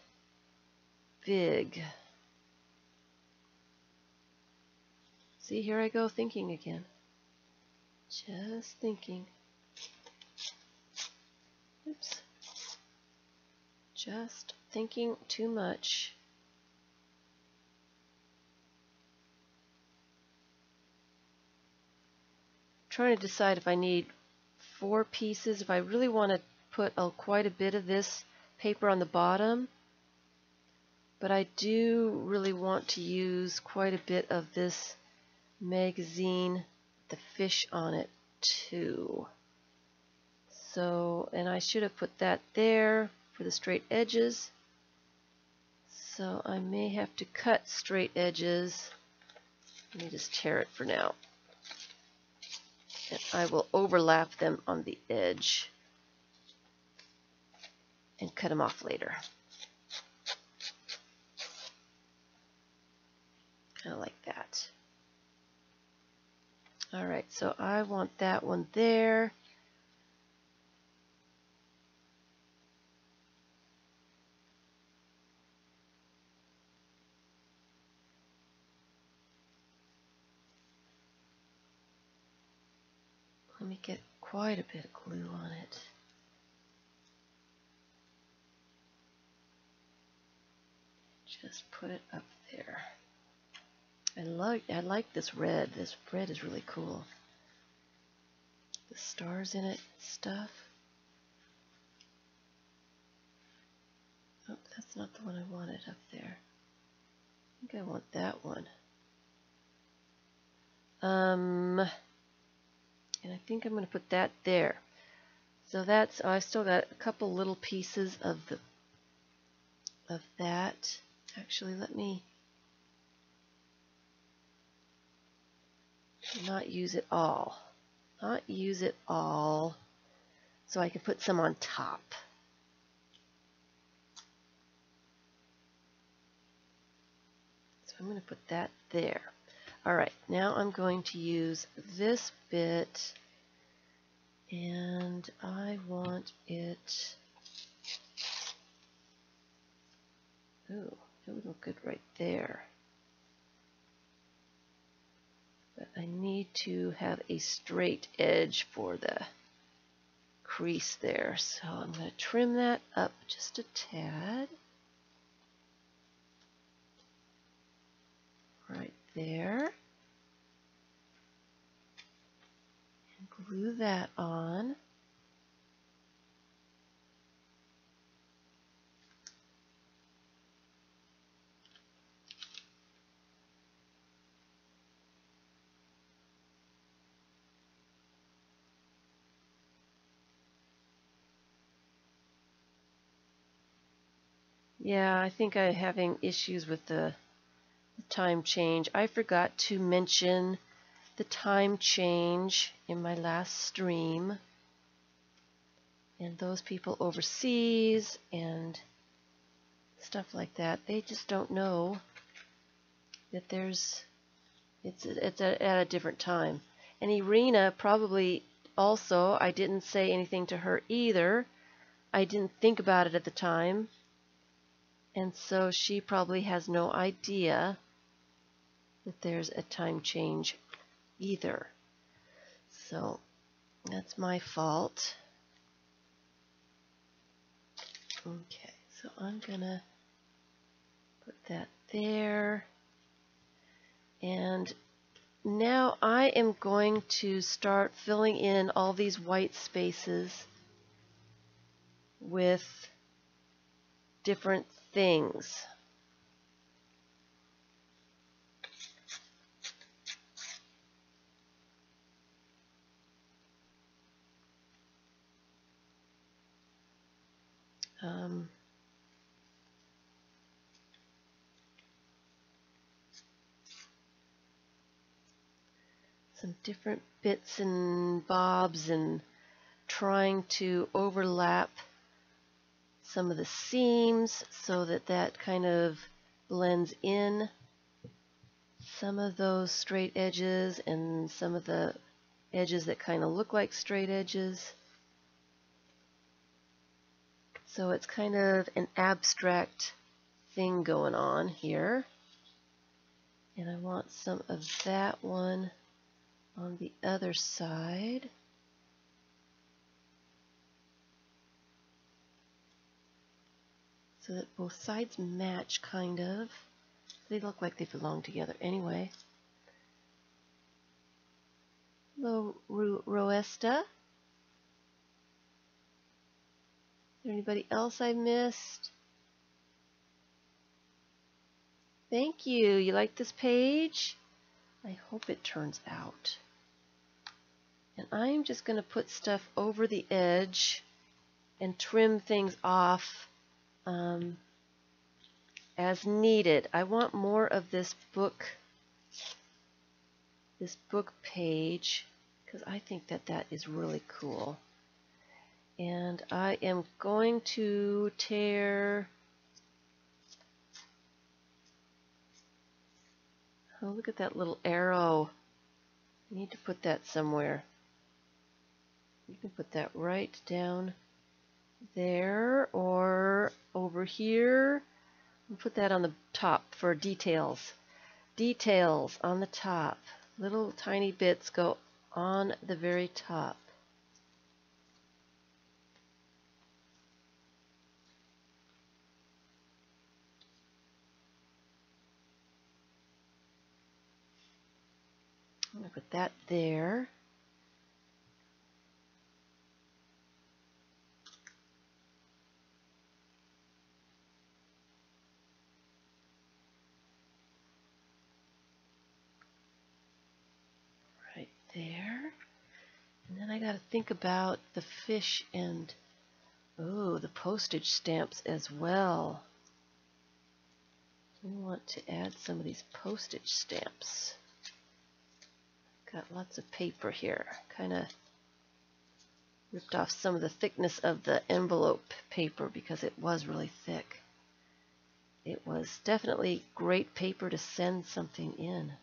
S1: big. See, here I go thinking again. Just thinking. Oops. Just thinking too much. Trying to decide if I need 4 pieces, if I really want to put quite a bit of this paper on the bottom, but I do really want to use quite a bit of this magazine, the fish on it too. So, and I should have put that there for the straight edges. So I may have to cut straight edges. Let me just tear it for now. And I will overlap them on the edge and cut them off later. Kind of like that. Alright, so I want that one there. Let me get quite a bit of glue on it. Just put it up there. I like this red. This red is really cool. The stars in it, stuff. Oh, that's not the one I wanted up there. I think I want that one. And I think I'm going to put that there. So that's, I've still got a couple little pieces of that. Actually, let me not use it all. Not use it all. so I can put some on top. So I'm going to put that there. All right, now I'm going to use this bit, and I want it, ooh, it would look good right there. But I need to have a straight edge for the crease there. So I'm going to trim that up just a tad. Right there. And glue that on. Yeah, I think I'm having issues with the time change. I forgot to mention the time change in my last stream. And those people overseas and stuff like that, they just don't know that it's at a different time. And Iryna probably also, I didn't say anything to her either. I didn't think about it at the time. And so she probably has no idea that there's a time change either. So that's my fault. Okay, so I'm gonna put that there. And now I am going to start filling in all these white spaces with different things. Some different bits and bobs, and trying to overlap some of the seams so that that kind of blends in some of those straight edges and some of the edges that kind of look like straight edges. So it's kind of an abstract thing going on here. And I want some of that one on the other side. So that both sides match, kind of. They look like they belong together anyway. Hello, Roesta. Is there anybody else I missed? Thank you. You like this page? I hope it turns out. And I'm just going to put stuff over the edge and trim things off as needed. I want more of this book page because I think that that is really cool. And I am going to tear, oh, look at that little arrow. I need to put that somewhere. You can put that right down there or over here. I'll put that on the top for details. Details on the top. Little tiny bits go on the very top. I'm going to put that there. Right there. And then I got to think about the fish and, oh, the postage stamps as well. We want to add some of these postage stamps. Got lots of paper here. Kind of Ripped off some of the thickness of the envelope paper because it was really thick. It was definitely great paper to send something in.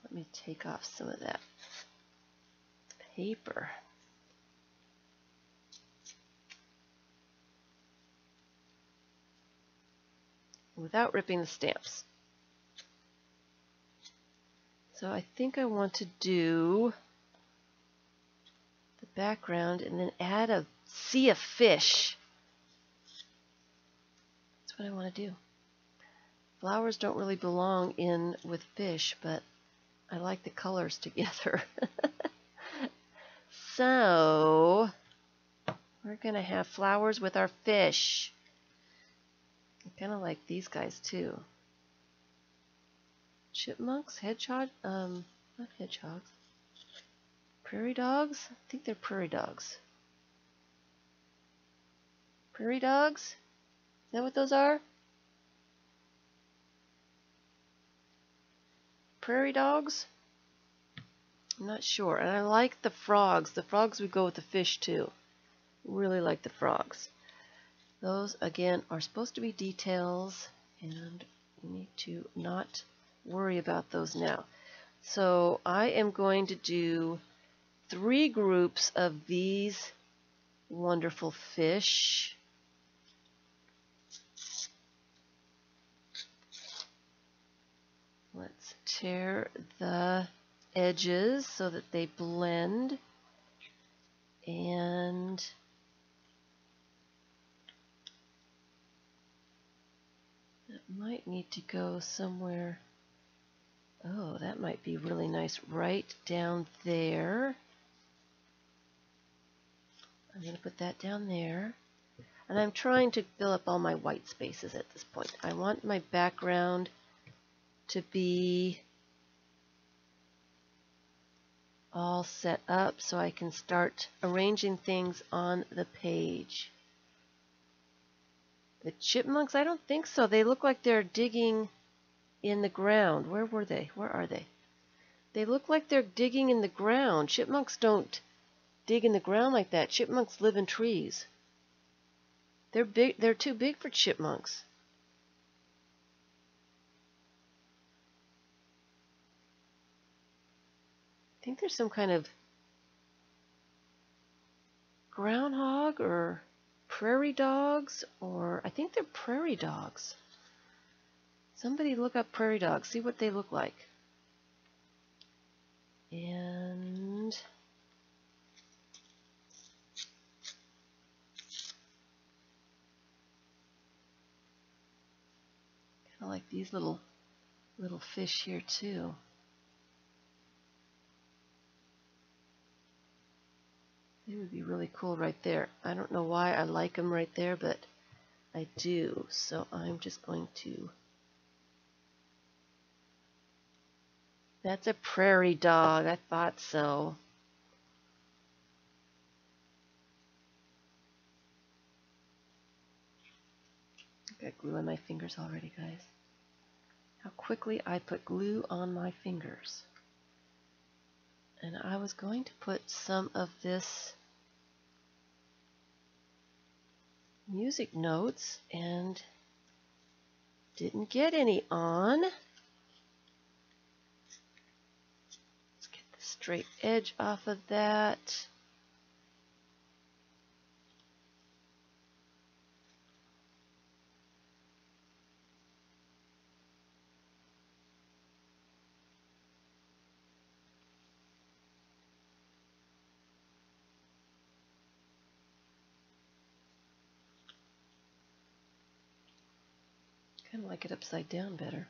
S1: Let me take off some of that paper. Without ripping the stamps. So I think I want to do the background and then add a sea of fish. That's what I want to do. Flowers don't really belong in with fish, but I like the colors together. So we're going to have flowers with our fish. I kind of like these guys too. Chipmunks, hedgehog, not hedgehogs. Prairie dogs? I think they're prairie dogs. Prairie dogs? Is that what those are? Prairie dogs? I'm not sure. And I like the frogs. The frogs would go with the fish too. Really like the frogs. Those, again, are supposed to be details, and we need to not worry about those now. So I am going to do 3 groups of these wonderful fish. Let's tear the edges so that they blend, and that might need to go somewhere. Oh, that might be really nice right down there. I'm going to put that down there. And I'm trying to fill up all my white spaces at this point. I want my background to be all set up so I can start arranging things on the page. The chipmunks, I don't think so. They look like they're digging in the ground. Where were they? Where are they? They look like they're digging in the ground. Chipmunks don't dig in the ground like that. Chipmunks live in trees. They're big. They're too big for chipmunks. I think there's some kind of groundhog or prairie dogs, or I think they're prairie dogs. Somebody look up prairie dogs, see what they look like. And kind of like these little fish here too. They would be really cool right there. I don't know why I like them right there, but I do. So I'm just going to... That's a prairie dog. I thought so. I got glue on my fingers already, guys. How quickly I put glue on my fingers. And I was going to put some of this music notes and didn't get any on. Let's get the straight edge off of that. Kind of like it upside down better.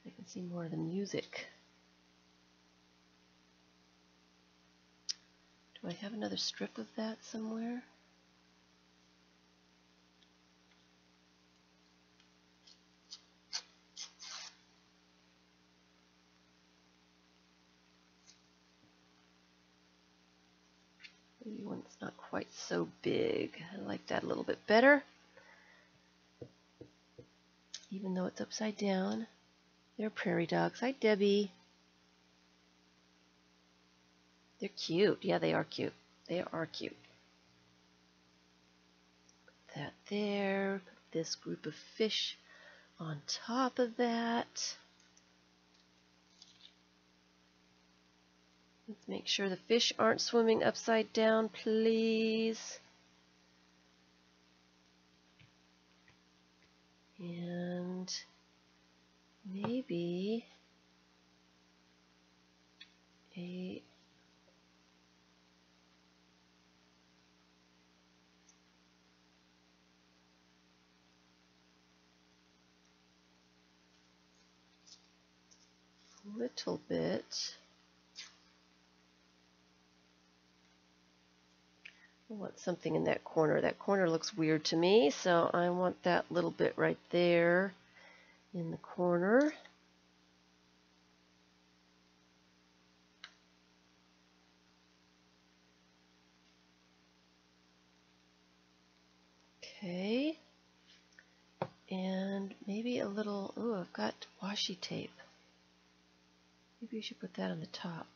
S1: I can see more of the music. Do I have another strip of that somewhere? Maybe one that's not quite so big. I like that a little bit better. Even though it's upside down. They're prairie dogs. Hi, Debbie. They're cute. Yeah, they are cute. They are cute. Put that there. Put this group of fish on top of that. Let's make sure the fish aren't swimming upside down, please. And maybe a little bit. I want something in that corner. That corner looks weird to me, so I want that little bit right there in the corner. Okay. And maybe a little, oh, I've got washi tape. Maybe you should put that on the top.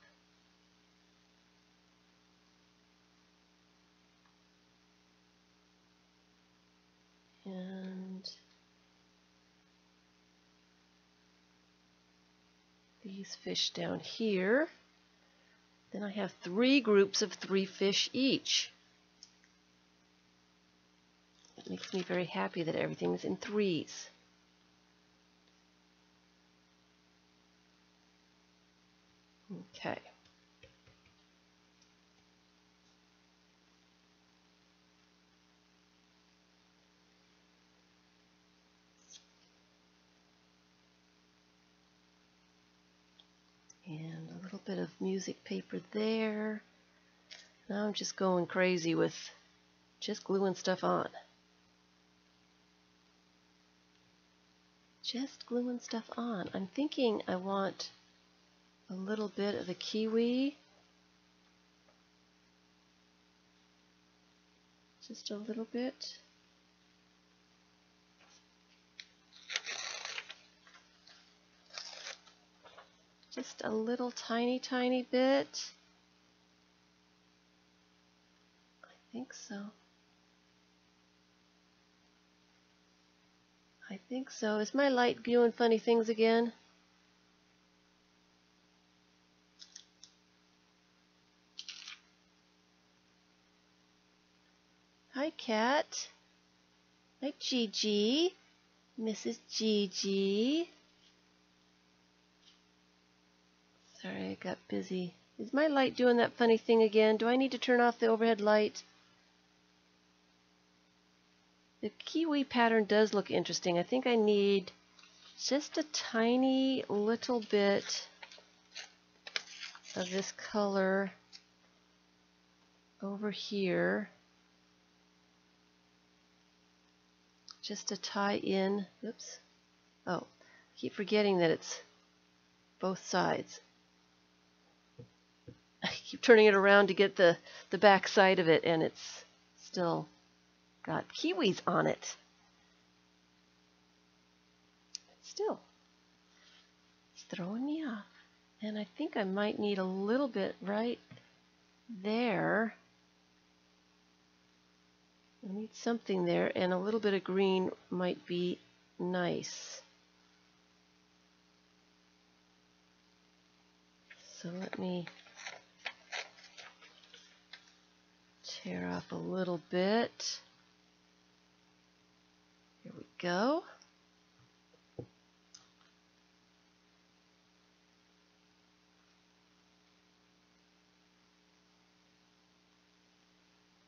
S1: And these fish down here. Then I have 3 groups of 3 fish each. It makes me very happy that everything's in 3s. Okay. And a little bit of music paper there. Now I'm just going crazy with just gluing stuff on. Just gluing stuff on. I'm thinking I want a little bit of the kiwi. Just a little bit. Just a little tiny bit. I think so. I think so. Is my light doing funny things again? Hi, Cat. Hi, Gigi. Mrs. Gigi. Sorry, I got busy. Is my light doing that funny thing again? Do I need to turn off the overhead light? The kiwi pattern does look interesting. I think I need just a tiny little bit of this color over here. Just to tie in. Oops. Oh, I keep forgetting that it's both sides. I keep turning it around to get the back side of it, and it's still got kiwis on it. Still, it's throwing me off. And I think I might need a little bit right there. I need something there, and a little bit of green might be nice. So let me tear off a little bit. Here we go.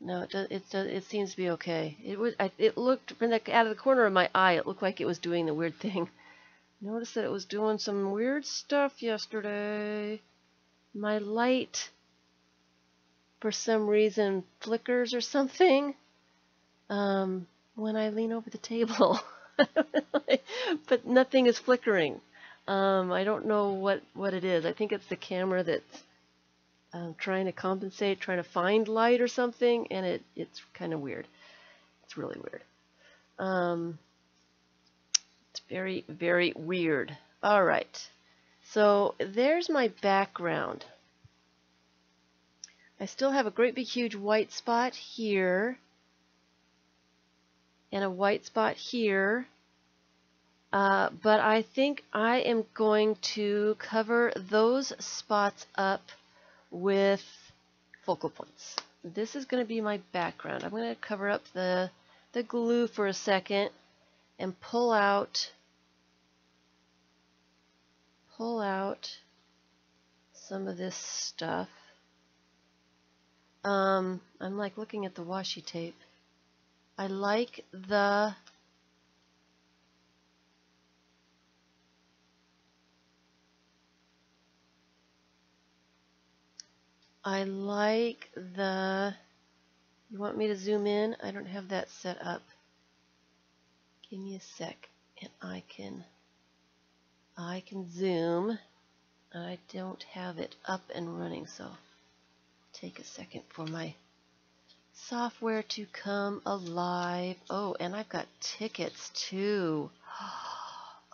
S1: No, it seems to be okay. It looked from out of the corner of my eye. It looked like it was doing the weird thing. Notice that it was doing some weird stuff yesterday. My light, for some reason, flickers or something when I lean over the table. But nothing is flickering. I don't know what it is. I think it's the camera that's trying to compensate, trying to find light or something, and it's kind of weird. It's really weird. It's very, very weird. All right. So there's my background. I still have a great big huge white spot here and a white spot here. But I think I am going to cover those spots up with focal points. This is going to be my background. I'm going to cover up the glue for a second and pull out some of this stuff. I'm like looking at the washi tape. I like the you want me to zoom in? I don't have that set up. Give me a sec and I can zoom. I don't have it up and running, so take a second for my software to come alive. Oh, and I've got tickets too.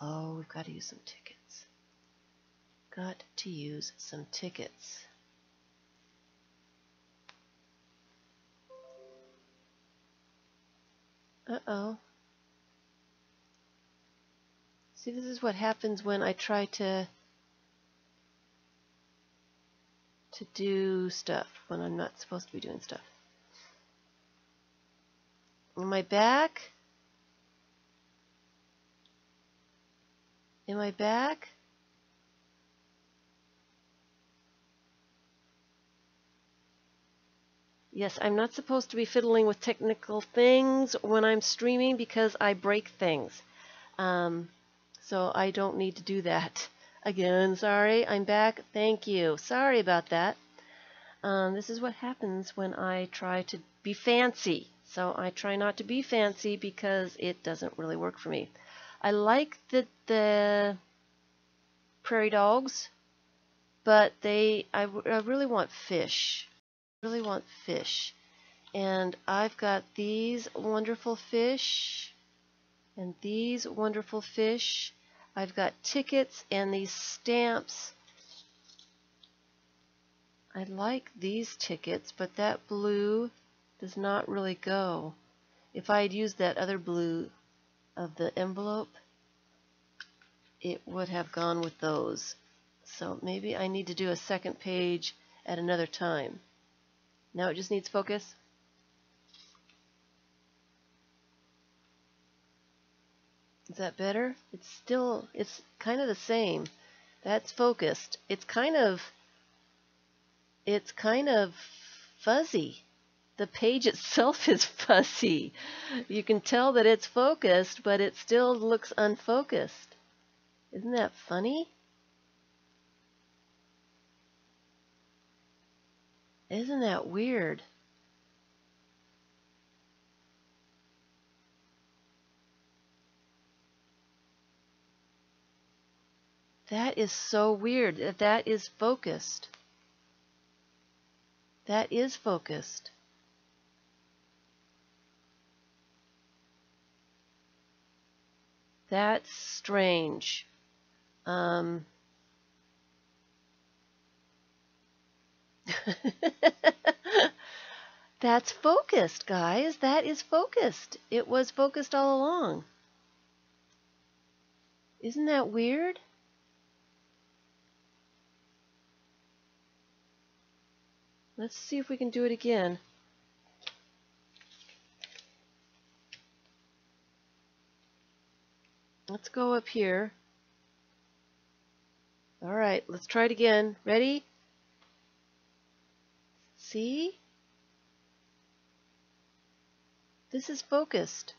S1: Oh, we've got to use some tickets. Got to use some tickets. Uh-oh. See, this is what happens when I try to do stuff when I'm not supposed to be doing stuff. Am I back? Am I back? Yes, I'm not supposed to be fiddling with technical things when I'm streaming because I break things. So I don't need to do that. Again, sorry, I'm back. Thank you. Sorry about that. This is what happens when I try to be fancy. So I try not to be fancy because it doesn't really work for me. I like the prairie dogs, but I really want fish. I really want fish. And I've got these wonderful fish and these wonderful fish. I've got tickets and these stamps. I like these tickets, but that blue does not really go. If I had used that other blue of the envelope, it would have gone with those. So maybe I need to do a second page at another time. Now it just needs focus. Is that better? It's kind of the same. That's focused. It's kind of fuzzy. The page itself is fuzzy. You can tell that it's focused, but it still looks unfocused. Isn't that funny? Isn't that weird? That is so weird. That is focused. That is focused. That's strange. That's focused, guys. That is focused. It was focused all along. Isn't that weird? Let's see if we can do it again. Let's go up here. All right, let's try it again. Ready? See? This is focused.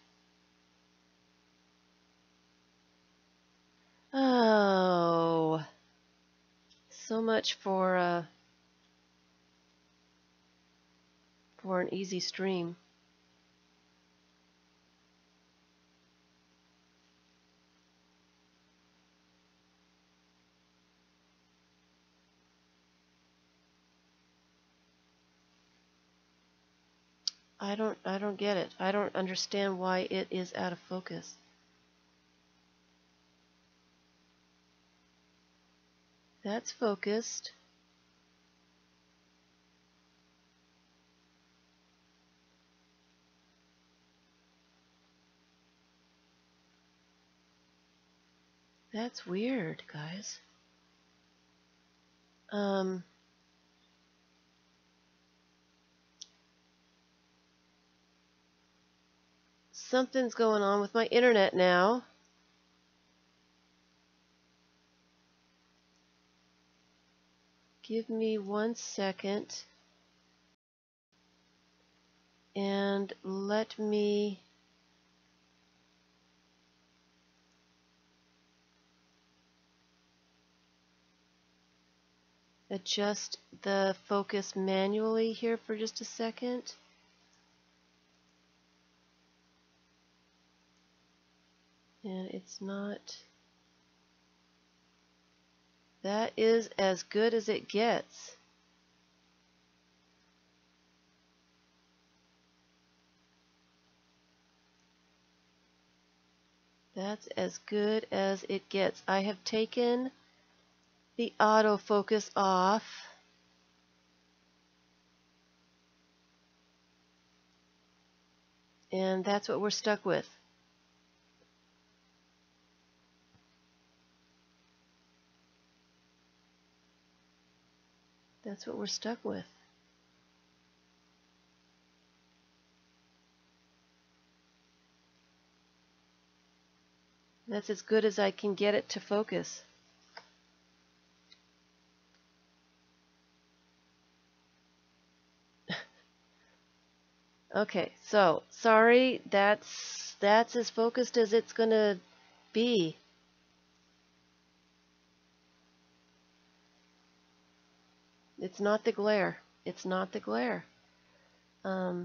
S1: Oh, so much for an easy stream. I don't get it. I don't understand why it is out of focus. That's focused. That's weird, guys. Something's going on with my internet now. Give me 1 second. And let me adjust the focus manually here for just a second. And it's not. That is as good as it gets. That's as good as it gets. I have taken the autofocus off. And that's what we're stuck with. That's what we're stuck with. That's as good as I can get it to focus. Okay, so sorry, that's as focused as it's gonna be. It's not the glare. It's not the glare. Now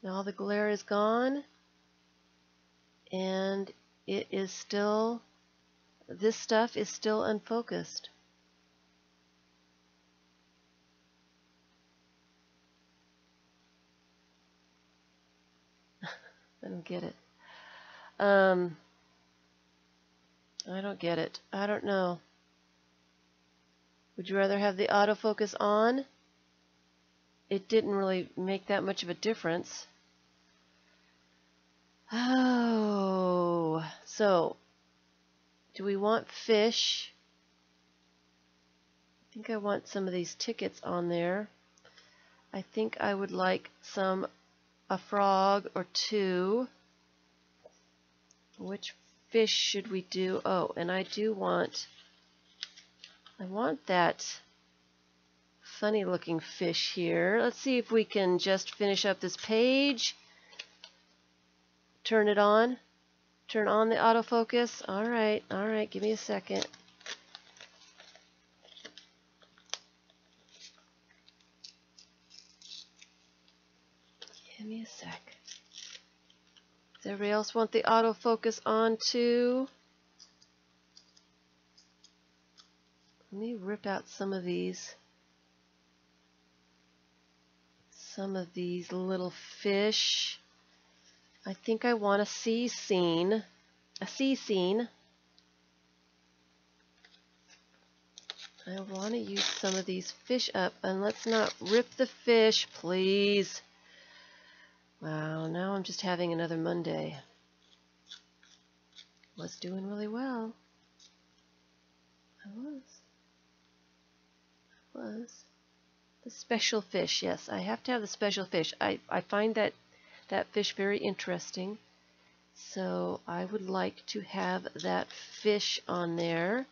S1: the glare is gone, and it is still, this stuff is still unfocused. I don't get it. I don't get it. I don't know. Would you rather have the autofocus on? It didn't really make that much of a difference. Oh, so do we want fish? I think I want some of these tickets on there. I think I would like a frog or two. Which fish should we do? Oh, and I want that funny looking fish here. Let's see if we can just finish up this page. Turn it on. Turn on the autofocus. All right, give me a second. Give me a sec. Does everybody else want the autofocus on too? Let me rip out some of these little fish. I think I want a sea scene. I want to use some of these fish up, and let's not rip the fish, please. Wow, now I'm just having another Monday. Was doing really well. I was. The special fish, yes, I have to have the special fish. I find that fish very interesting. So I would like to have that fish on there.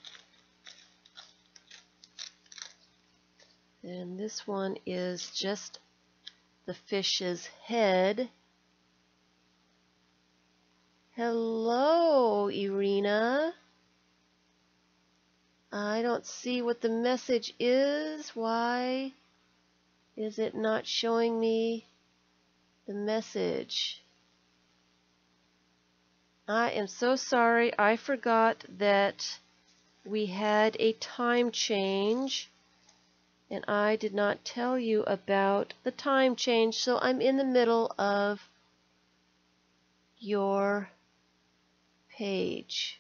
S1: And this one is just the fish's head. Hello, Iryna. I don't see what the message is. Why is it not showing me the message? I am so sorry. I forgot that we had a time change, and I did not tell you about the time change, so I'm in the middle of your page.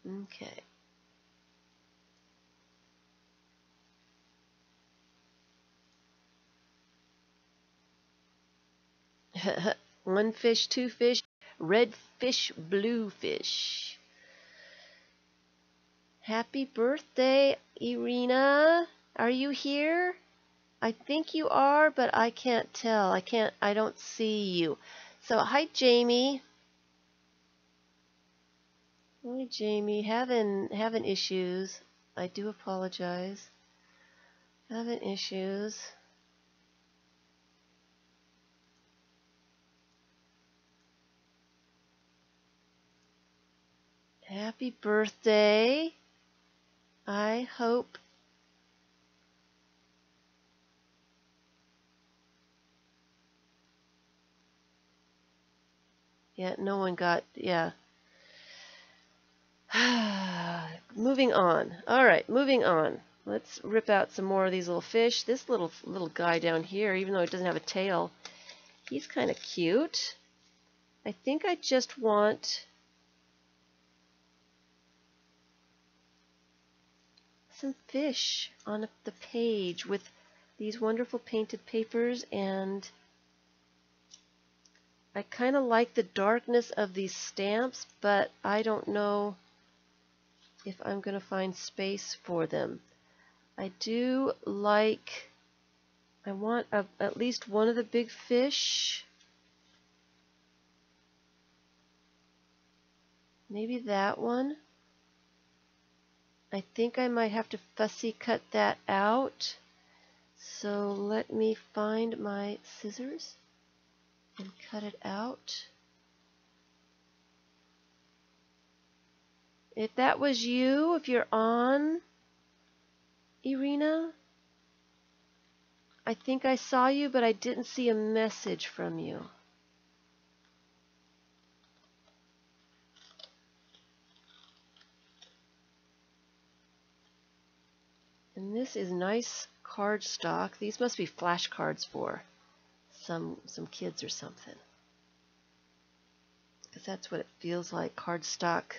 S1: Okay. One fish, two fish, red fish, blue fish. Happy birthday, Iryna. Are you here? I think you are, but I can't tell. I don't see you. So, hi, Jamie. Hi, Jamie. Having issues. I do apologize. Having issues. Happy birthday. I hope yeah, no one got yeah. Moving on. All right, moving on. Let's rip out some more of these little fish. This little guy down here, even though he doesn't have a tail, he's kind of cute. I think I just want some fish on the page with these wonderful painted papers, and I kind of like the darkness of these stamps, but I don't know if I'm going to find space for them. I do like, I want at least one of the big fish. Maybe that one. I think I might have to fussy cut that out. So let me find my scissors and cut it out. If that was you, if you're on, Iryna, I think I saw you, but I didn't see a message from you. And this is nice cardstock. These must be flashcards for some kids or something. Because that's what it feels like, cardstock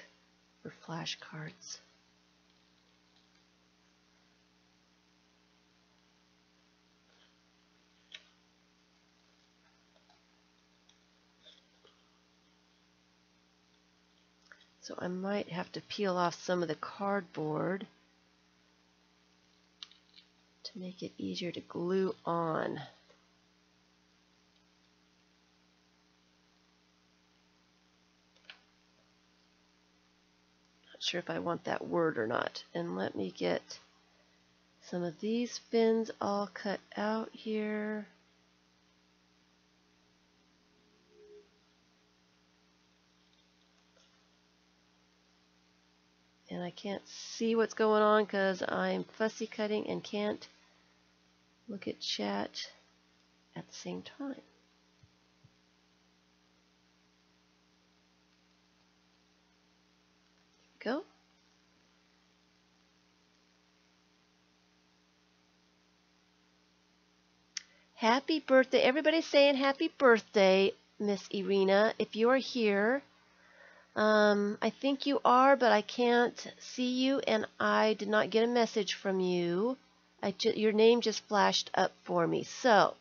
S1: for flashcards. So I might have to peel off some of the cardboard to make it easier to glue on. Not sure if I want that word or not. And let me get some of these fins all cut out here. And I can't see what's going on because I'm fussy cutting and can't look at chat at the same time. Go. Happy birthday. Everybody's saying happy birthday, Miss Iryna. If you're here, I think you are, but I can't see you, and I did not get a message from you. Your name just flashed up for me. So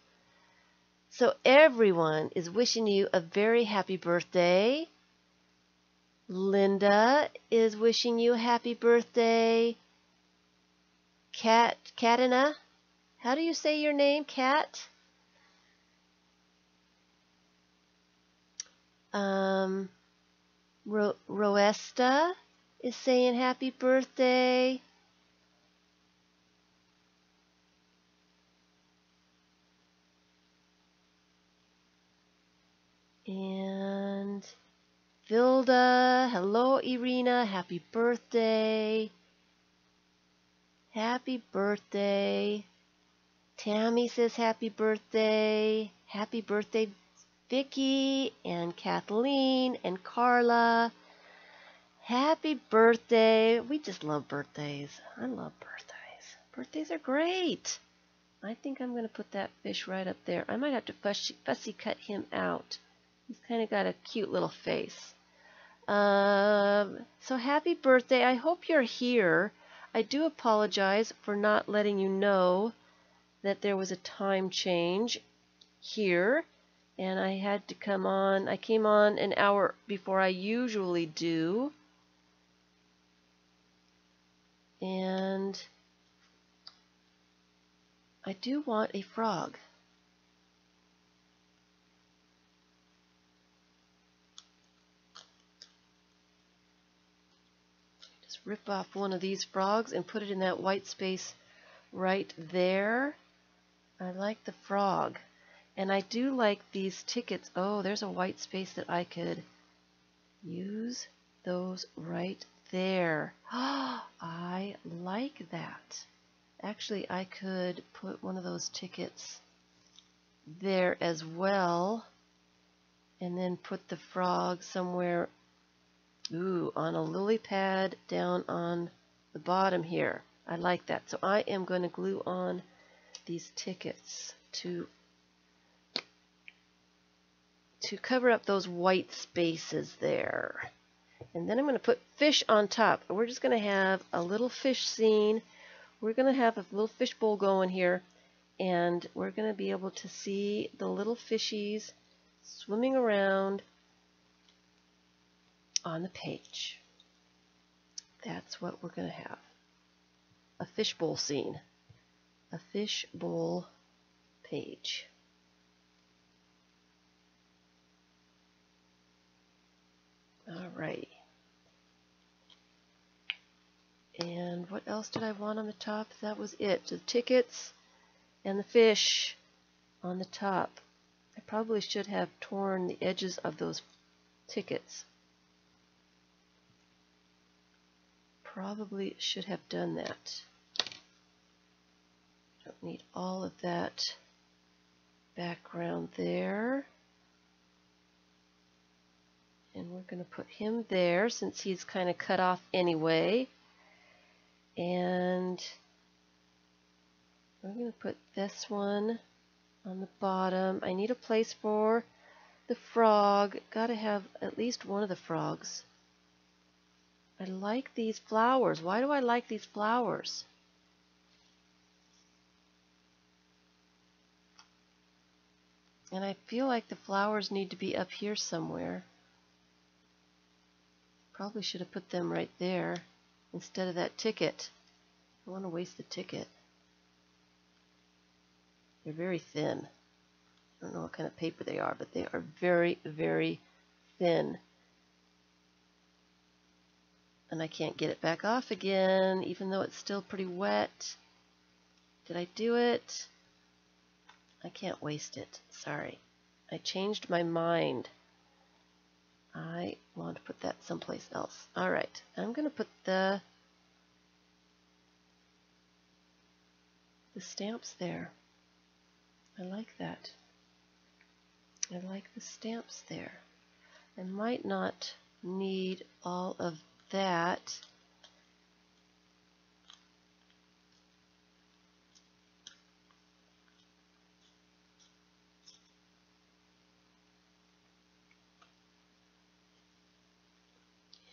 S1: everyone is wishing you a very happy birthday. Linda is wishing you a happy birthday. Katina, how do you say your name, Kat? Roesta is saying happy birthday. And Vilda, hello Iryna, happy birthday. Happy birthday. Tammy says happy birthday. Happy birthday, Vicky and Kathleen and Carla. Happy birthday. We just love birthdays. I love birthdays. Birthdays are great. I think I'm going to put that fish right up there. I might have to fussy cut him out. He's kind of got a cute little face. So happy birthday. I hope you're here. I do apologize for not letting you know that there was a time change here, and I had to come on. I came on an hour before I usually do, and I do want a frog. Just rip off one of these frogs and put it in that white space right there. I like the frog. And I do like these tickets. Oh, there's a white space that I could use those right there. I like that. Actually, I could put one of those tickets there as well, and then put the frog somewhere, on a lily pad down on the bottom here. I like that. So I am going to glue on these tickets to cover up those white spaces there. And then I'm going to put fish on top. We're just going to have a little fish scene. We're going to have a little fish bowl going here, and we're going to be able to see the little fishies swimming around on the page. That's what we're going to have. A fish bowl scene. A fish bowl page. Alrighty. And what else did I want on the top? That was it. The tickets and the fish on the top. I probably should have torn the edges of those tickets. Probably should have done that. Don't need all of that background there. And we're going to put him there since he's kind of cut off anyway. And we're going to put this one on the bottom. I need a place for the frog. Got to have at least one of the frogs. I like these flowers. Why do I like these flowers? And I feel like the flowers need to be up here somewhere. Probably should have put them right there instead of that ticket. I don't want to waste the ticket. They're very thin. I don't know what kind of paper they are, but they are very, very thin. And I can't get it back off again, even though it's still pretty wet. Did I do it? I can't waste it. Sorry. I changed my mind. I want to put that someplace else. Alright, I'm going to put the stamps there. I like that. I like the stamps there. I might not need all of that.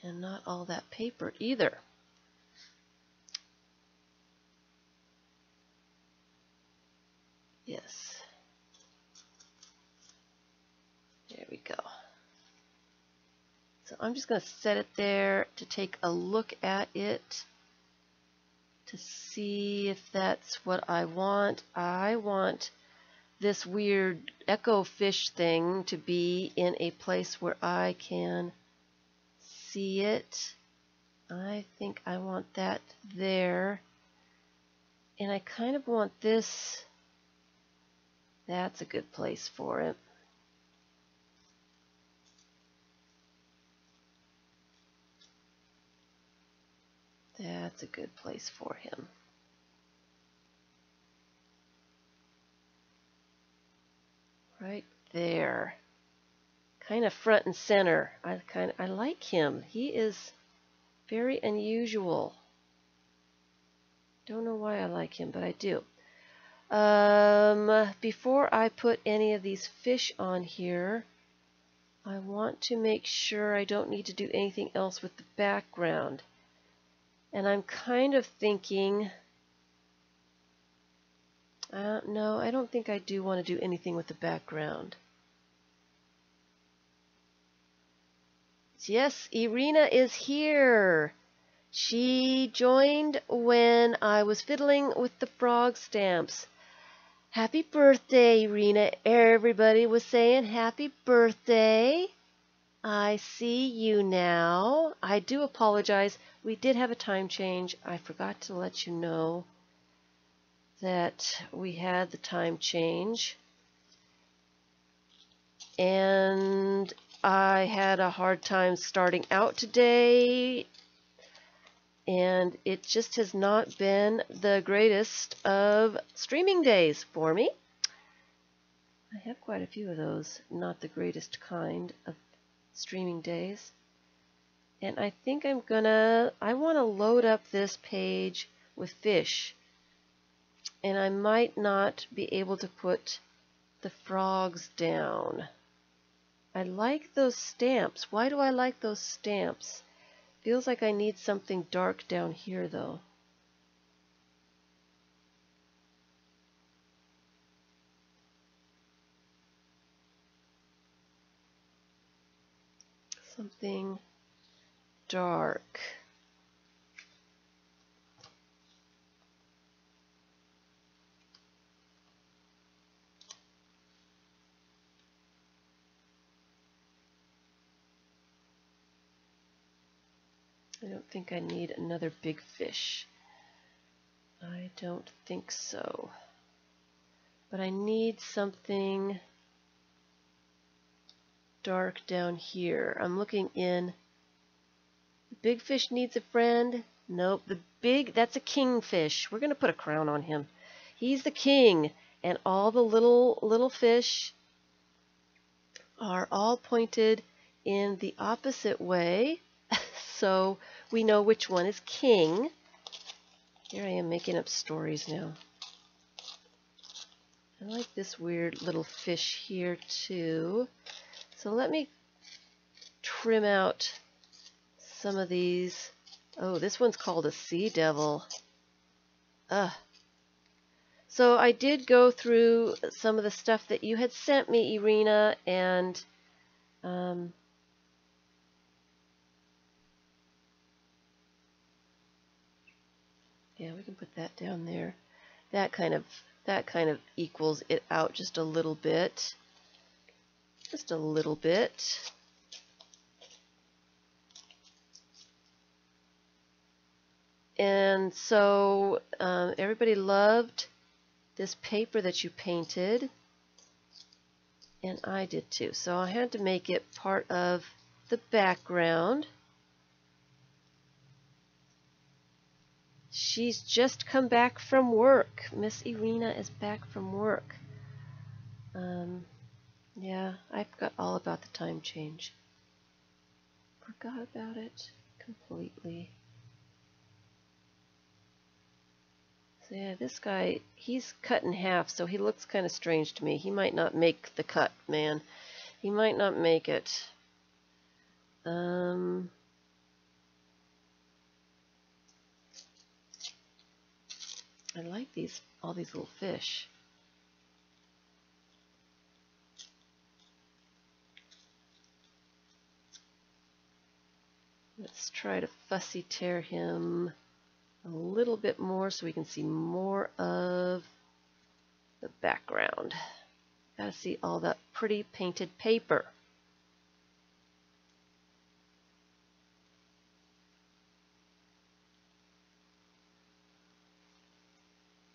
S1: And not all that paper either. Yes. There we go. So I'm just going to set it there to take a look at it to see if that's what I want. I want this weird echo fish thing to be in a place where I can see it. I think I want that there. And I kind of want this. That's a good place for it. That's a good place for him. Right there. Kind of front and center. I like him. He is very unusual. Don't know why I like him, but I do. Before I put any of these fish on here, I want to make sure I don't need to do anything else with the background. And I'm kind of thinking, no, I don't think I do want to do anything with the background. Yes, Iryna is here. She joined when I was fiddling with the frog stamps. Happy birthday, Iryna. Everybody was saying happy birthday. I see you now. I do apologize. We did have a time change. I forgot to let you know that we had the time change. And I had a hard time starting out today. And it just has not been the greatest of streaming days for me. I have quite a few of those, not the greatest kind of streaming days. And I think I want to load up this page with fish. And I might not be able to put the frogs down. I like those stamps. Why do I like those stamps? Feels like I need something dark down here though. Something dark. I don't think I need another big fish. I don't think so. But I need something dark down here. I'm looking in. The big fish needs a friend. Nope, that's a kingfish. We're going to put a crown on him. He's the king, and all the little fish are all pointed in the opposite way, so we know which one is king. Here I am making up stories now. I like this weird little fish here too. So let me trim out some of these. Oh, this one's called a sea devil. So I did go through some of the stuff that you had sent me, Iryna, and yeah, we can put that down there. That kind of equals it out just a little bit. Just a little bit. And so everybody loved this paper that you painted, and I did too. So I had to make it part of the background. She's just come back from work. Miss Iryna is back from work. Yeah, I forgot all about the time change. Forgot about it completely. So yeah, this guy, he's cut in half, so he looks kind of strange to me. He might not make the cut, man. He might not make it. I like all these little fish. Let's try to fussy tear him a little bit more so we can see more of the background. Gotta see all that pretty painted paper.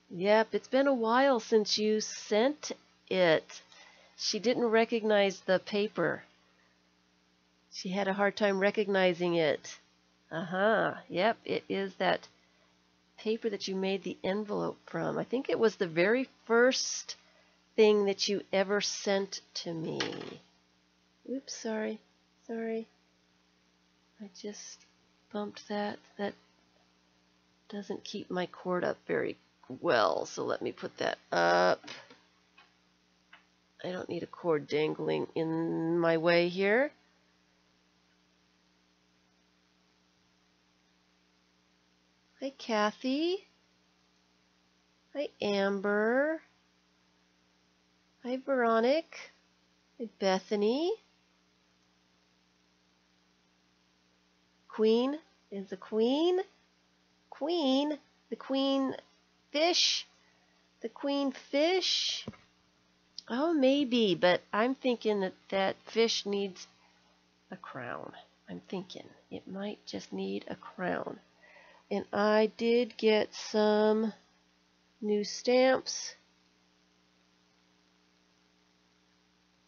S1: Yep, it's been a while since you sent it. She didn't recognize the paper. She had a hard time recognizing it. Yep, it is that paper that you made the envelope from. I think it was the very first thing that you ever sent to me. Oops, sorry. I just bumped that. That doesn't keep my cord up very well, so let me put that up. I don't need a cord dangling in my way here. Hi, Kathy. Hi, Amber. Hi, Veronica. Hi, Bethany. Queen is the queen. Queen, the queen fish. The queen fish. Oh, maybe, but I'm thinking that that fish needs a crown. I'm thinking it might just need a crown. And I did get some new stamps,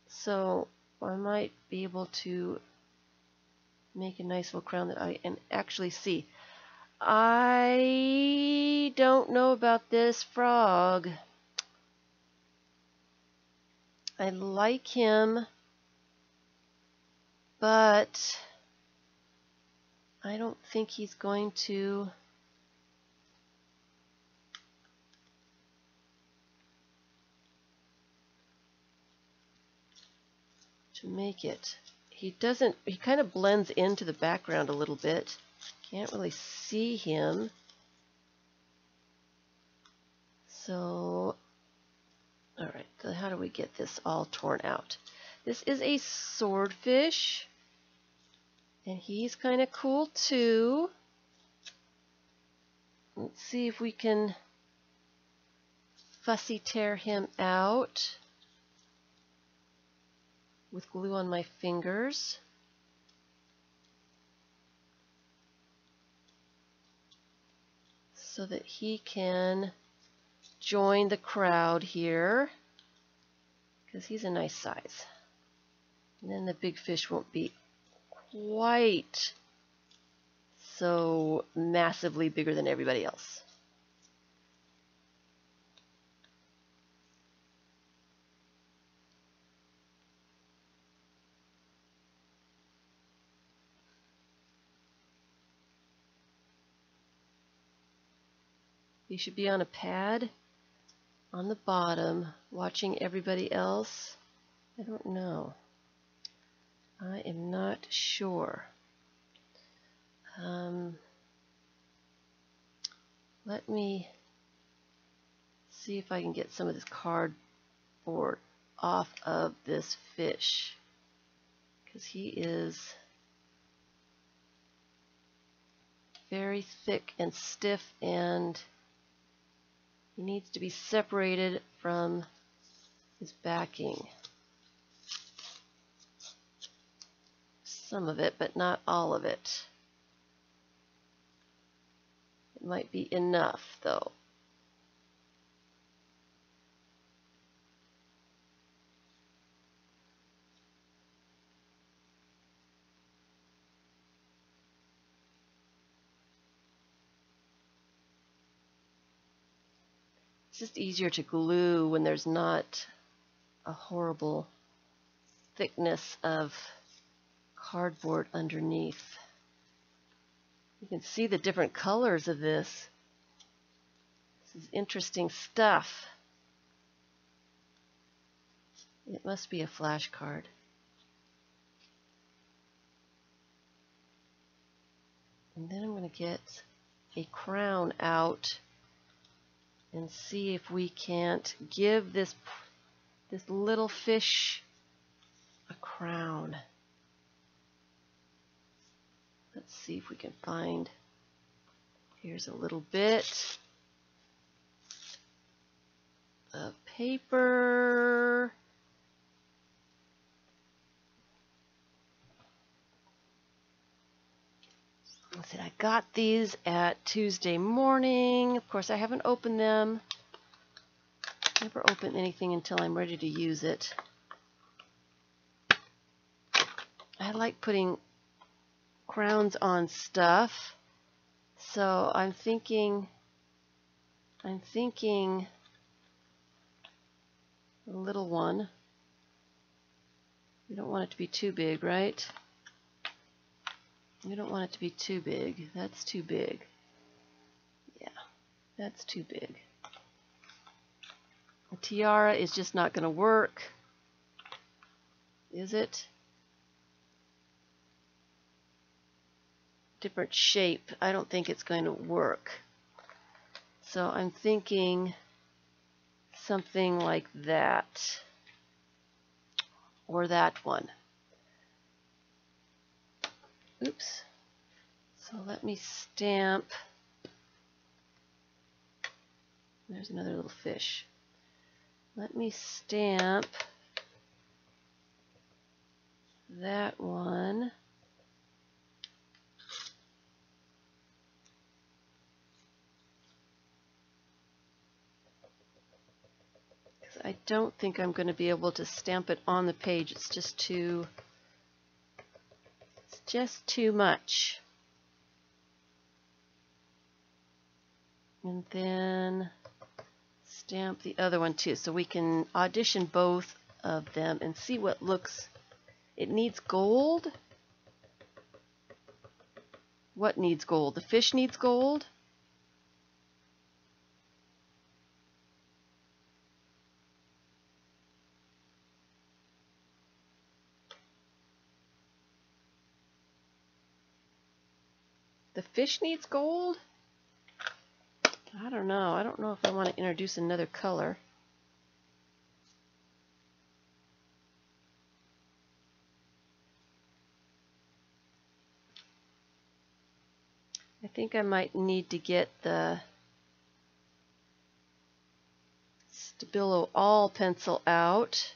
S1: so I might be able to make a nice little crown that I can actually see. I don't know about this frog. I like him, but I don't think he's going to make it. He kind of blends into the background a little bit. Can't really see him. So, alright, so how do we get this all torn out? This is a swordfish, and he's kind of cool too. Let's see if we can fussy tear him out with glue on my fingers. So that he can join the crowd here, because he's a nice size. And then the big fish won't be quite so massively bigger than everybody else. You should be on a pad on the bottom, watching everybody else. I don't know. I am not sure. Let me see if I can get some of this cardboard off of this fish, because he is very thick and stiff, and he needs to be separated from his backing. Some of it, but not all of it. It might be enough, though. It's just easier to glue when there's not a horrible thickness of cardboard underneath. You can see the different colors of this. This is interesting stuff. It must be a flashcard. And then I'm going to get a crown out and see if we can't give this little fish a crown. Let's see if we can find, here's a little bit of paper. I got these at Tuesday morning. Of course, I haven't opened them. Never open anything until I'm ready to use it. I like putting crowns on stuff, so I'm thinking a little one. You don't want it to be too big, right? You don't want it to be too big. That's too big. Yeah, that's too big. A tiara is just not going to work. Is it? Different shape. I don't think it's going to work. So I'm thinking something like that. Or that one. Oops. So let me stamp. There's another little fish. Let me stamp that one. Because I don't think I'm going to be able to stamp it on the page. It's just too much. And then stamp the other one too, so we can audition both of them and see what looks. It needs gold. What needs gold? The fish needs gold. The fish needs gold? I don't know. I don't know if I want to introduce another color. I think I might need to get the Stabilo All pencil out.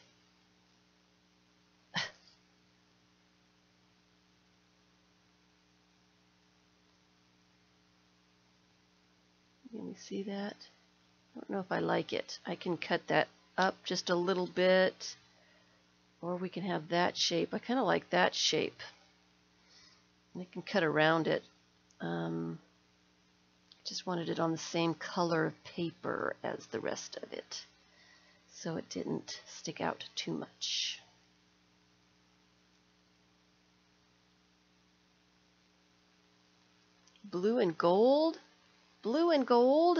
S1: Can you see that? I don't know if I like it. I can cut that up just a little bit, or we can have that shape. I kind of like that shape. And I can cut around it. Just wanted it on the same color of paper as the rest of it, so it didn't stick out too much. Blue and gold? Blue and gold?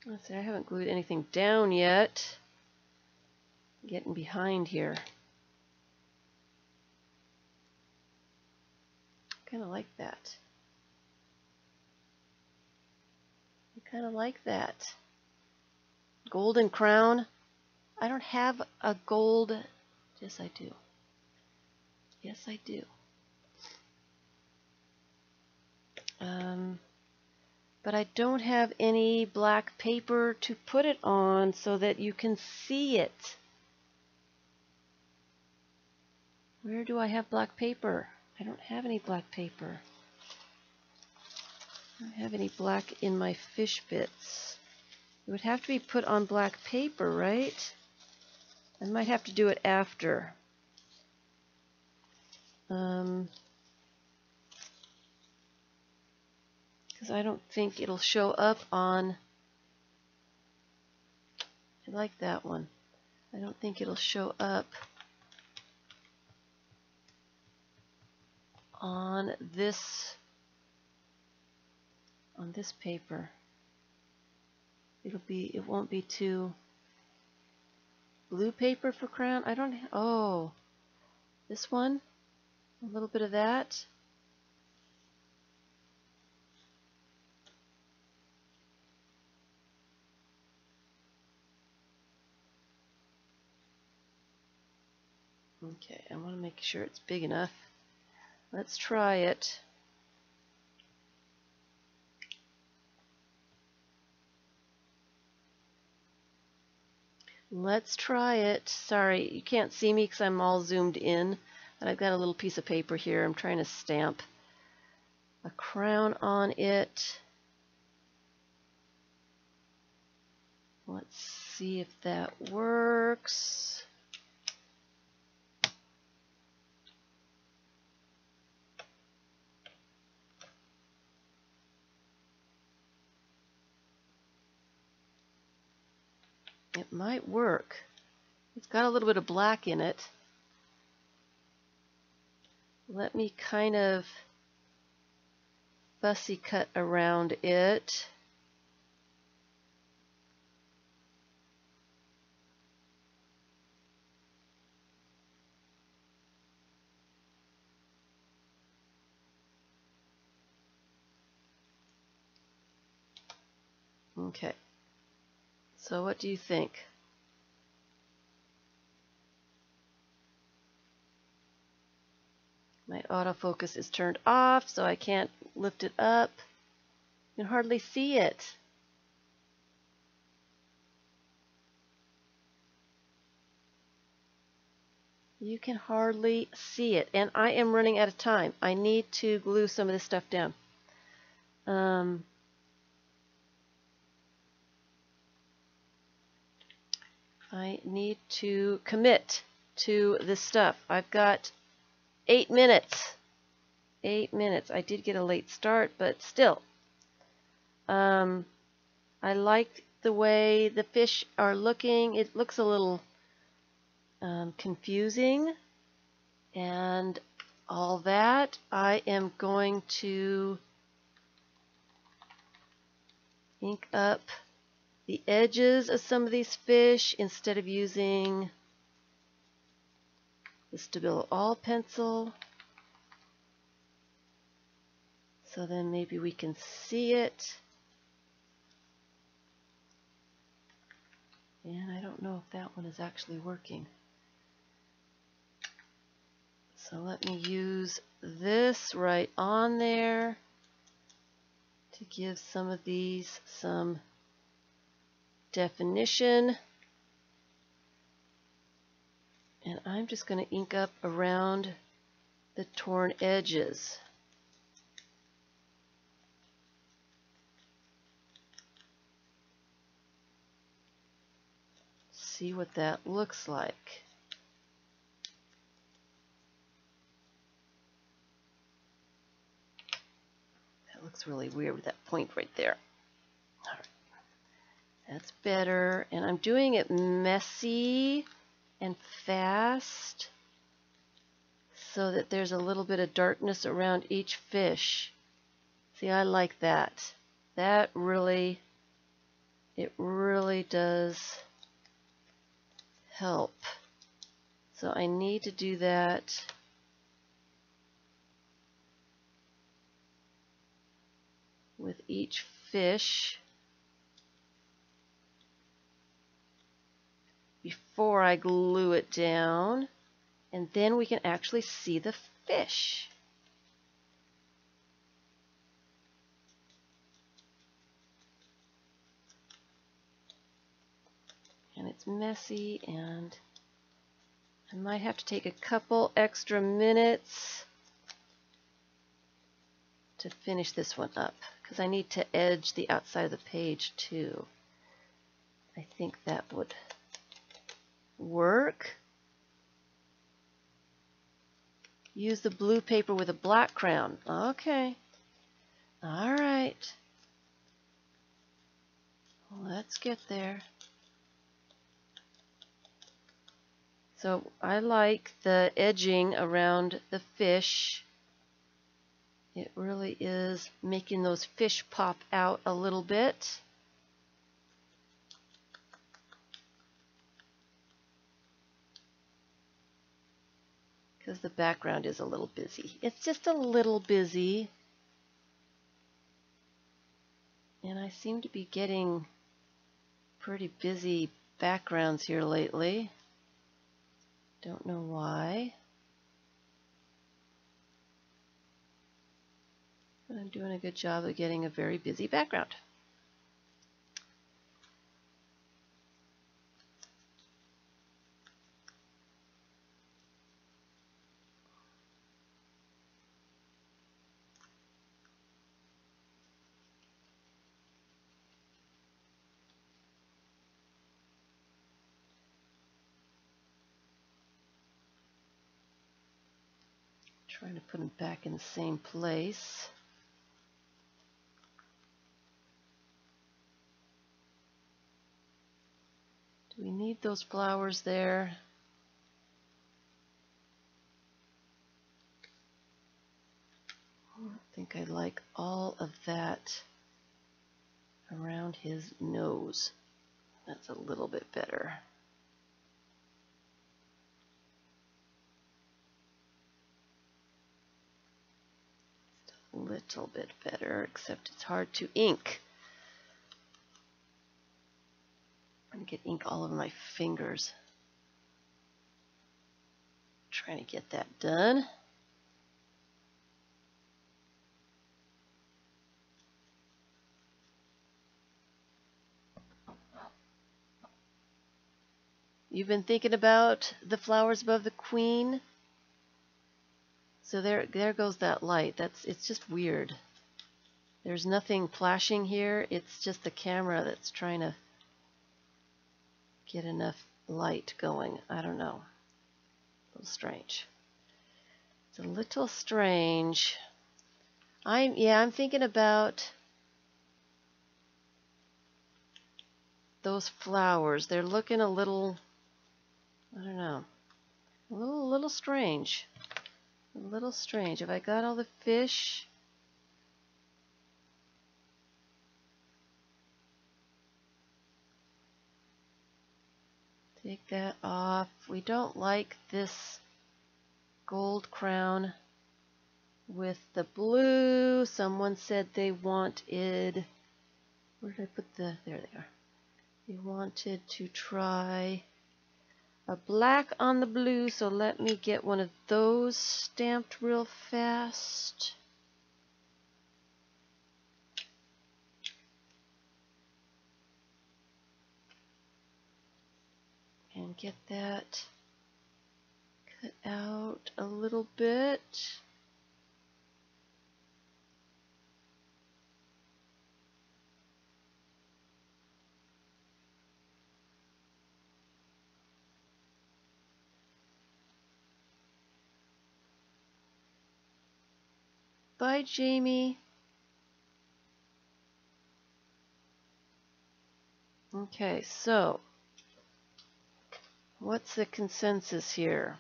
S1: Let's see, I haven't glued anything down yet. Getting behind here. Kind of like that. I kind of like that. Golden crown. I don't have a gold. Yes, I do. Yes, I do. But I don't have any black paper to put it on so that you can see it. Where do I have black paper? I don't have any black paper. I don't have any black in my fish bits. It would have to be put on black paper, right? I might have to do it after. Because I don't think it'll show up on. I like that one. I don't think it'll show up on this paper. It won't be too blue paper for crown. I don't. Oh, this one. A little bit of that. Okay, I want to make sure it's big enough. Let's try it. Let's try it. Sorry, you can't see me because I'm all zoomed in. And I've got a little piece of paper here. I'm trying to stamp a crown on it. Let's see if that works. It might work. It's got a little bit of black in it. let me kind of fussy cut around it. Okay, so what do you think? My autofocus is turned off, so I can't lift it up. You can hardly see it. You can hardly see it, and I am running out of time. I need to glue some of this stuff down. I need to commit to this stuff. I've got 8 minutes. 8 minutes. I did get a late start, but still. I like the way the fish are looking. It looks a little confusing and all that. I am going to ink up the edges of some of these fish instead of using the Stabilo All pencil. So then maybe we can see it. And I don't know if that one is actually working. So let me use this right on there to give some of these some definition. And I'm just going to ink up around the torn edges. See what that looks like. That looks really weird with that point right there. All right. That's better. And I'm doing it messy and fast so that there's a little bit of darkness around each fish. See, I like that. That really, it really does help. So I need to do that with each fish before I glue it down, and then we can actually see the fish. And it's messy, and I might have to take a couple extra minutes to finish this one up because I need to edge the outside of the page too. I think that would work. Use the blue paper with a black crown. Okay. All right. Well, let's get there. So I like the edging around the fish. It really is making those fish pop out a little bit. Because the background is a little busy. It's just a little busy. And I seem to be getting pretty busy backgrounds here lately. Don't know why. But I'm doing a good job of getting a very busy background. Trying to put them back in the same place. Do we need those flowers there? I think I like all of that around his nose. That's a little bit better. Just a little bit better, except it's hard to ink. I'm going to get ink all over my fingers. Trying to get that done. You've been thinking about the flowers above the queen? So there goes that light. It's just weird. There's nothing flashing here. It's just the camera that's trying to get enough light going. I don't know. A little strange. It's a little strange. I'm thinking about those flowers. They're looking a little, I don't know, a little strange. A little strange. Have I got all the fish? Take that off. We don't like this gold crown with the blue. Someone said they wanted, where did I put there they are. They wanted to try a black on the blue, so let me get one of those stamped real fast. And get that cut out a little bit. Bye, Jamie. Okay, so what's the consensus here?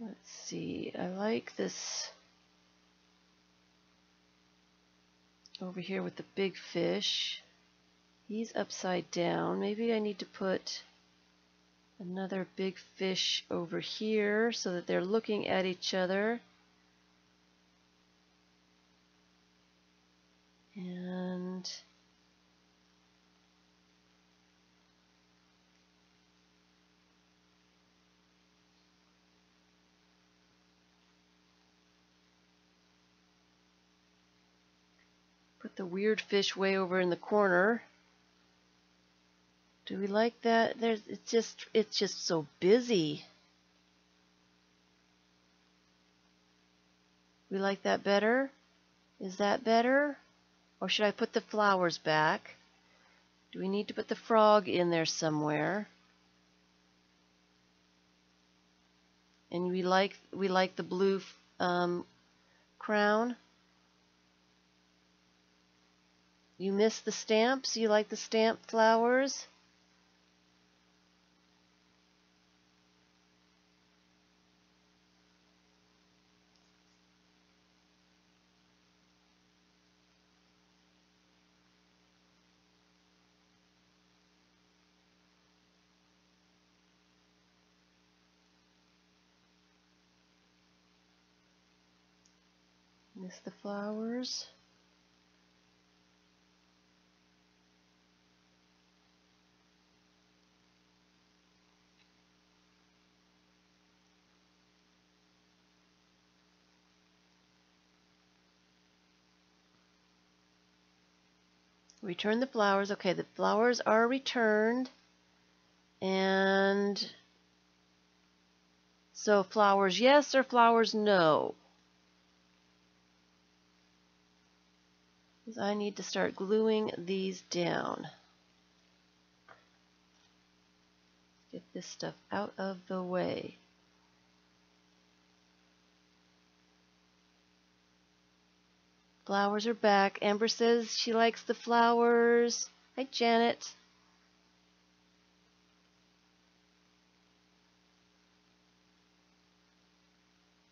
S1: Let's see. I like this over here with the big fish. He's upside down. Maybe I need to put another big fish over here so that they're looking at each other. And put the weird fish way over in the corner. Do we like that? It's just so busy. We like that better? Is that better? Or should I put the flowers back? Do we need to put the frog in there somewhere? And we like the blue crown. You miss the stamps? You like the stamped flowers? Miss the flowers? Return the flowers. Okay, the flowers are returned. And so flowers yes or flowers no? Because I need to start gluing these down. Get this stuff out of the way. Flowers are back. Amber says she likes the flowers. Hi, Janet.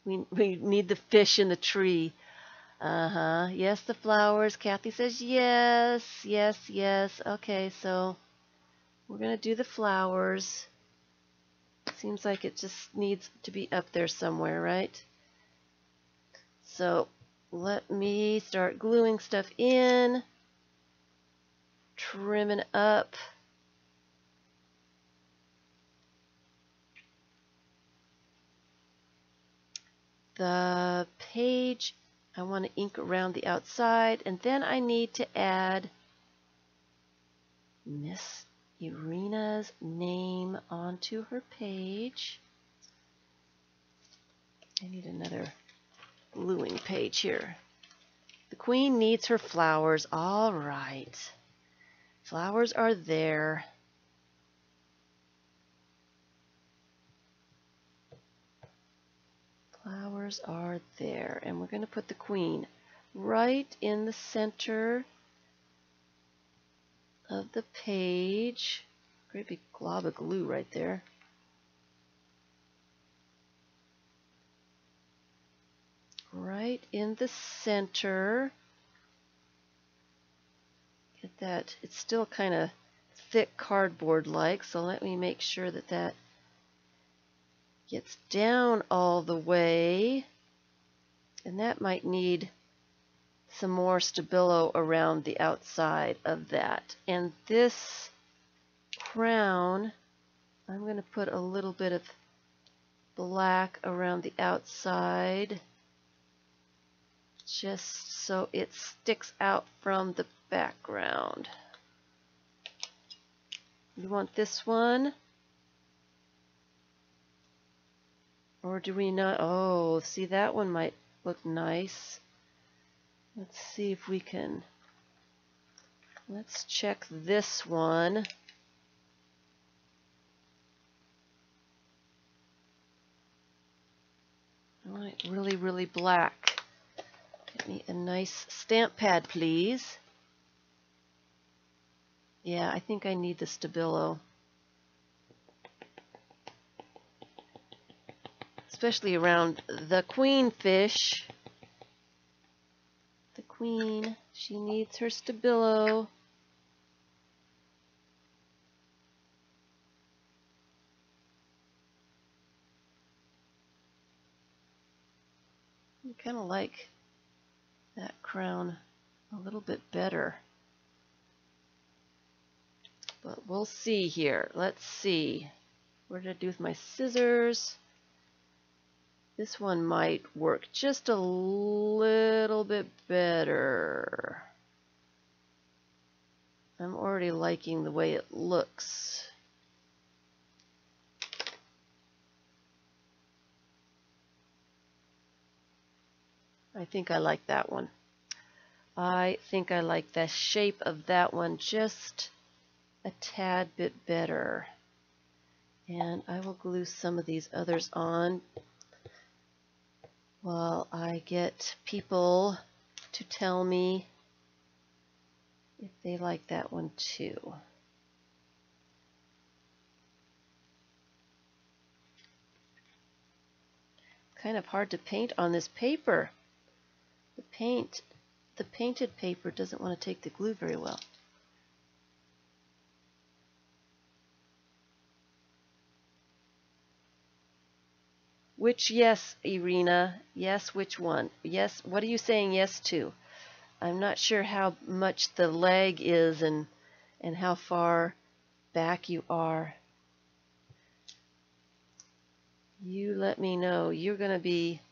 S1: We need the fish in the tree. Uh-huh. Yes, the flowers. Kathy says yes, yes, yes. Okay, so we're going to do the flowers. Seems like it just needs to be up there somewhere, right? So let me start gluing stuff in, trimming up. The page, I want to ink around the outside, and then I need to add Miss Iryna's name onto her page. I need another gluing page here. The queen needs her flowers. All right. Flowers are there. Flowers are there. And we're going to put the queen right in the center of the page. Great big glob of glue right there. Right in the center. Get that. It's still kind of thick cardboard-like, so let me make sure that that gets down all the way. And that might need some more Stabilo around the outside of that. And this crown, I'm going to put a little bit of black around the outside, just so it sticks out from the background. You want this one? Or do we not? Oh, see, that one might look nice. Let's see if we can. Let's check this one. I want it really, really black. Get me a nice stamp pad, please. Yeah, I think I need the Stabilo. Especially around the queen fish. The queen, she needs her Stabilo. I kind of like that crown a little bit better. But we'll see here. Let's see. What did I do with my scissors? This one might work just a little bit better. I'm already liking the way it looks. I think I like that one. I think I like the shape of that one just a tad bit better. And I will glue some of these others on while I get people to tell me if they like that one too. Kind of hard to paint on this paper. The painted paper doesn't want to take the glue very well. Which yes, Iryna? Yes, which one? Yes, what are you saying yes to? I'm not sure how much the leg is and how far back you are. You let me know. You're going to be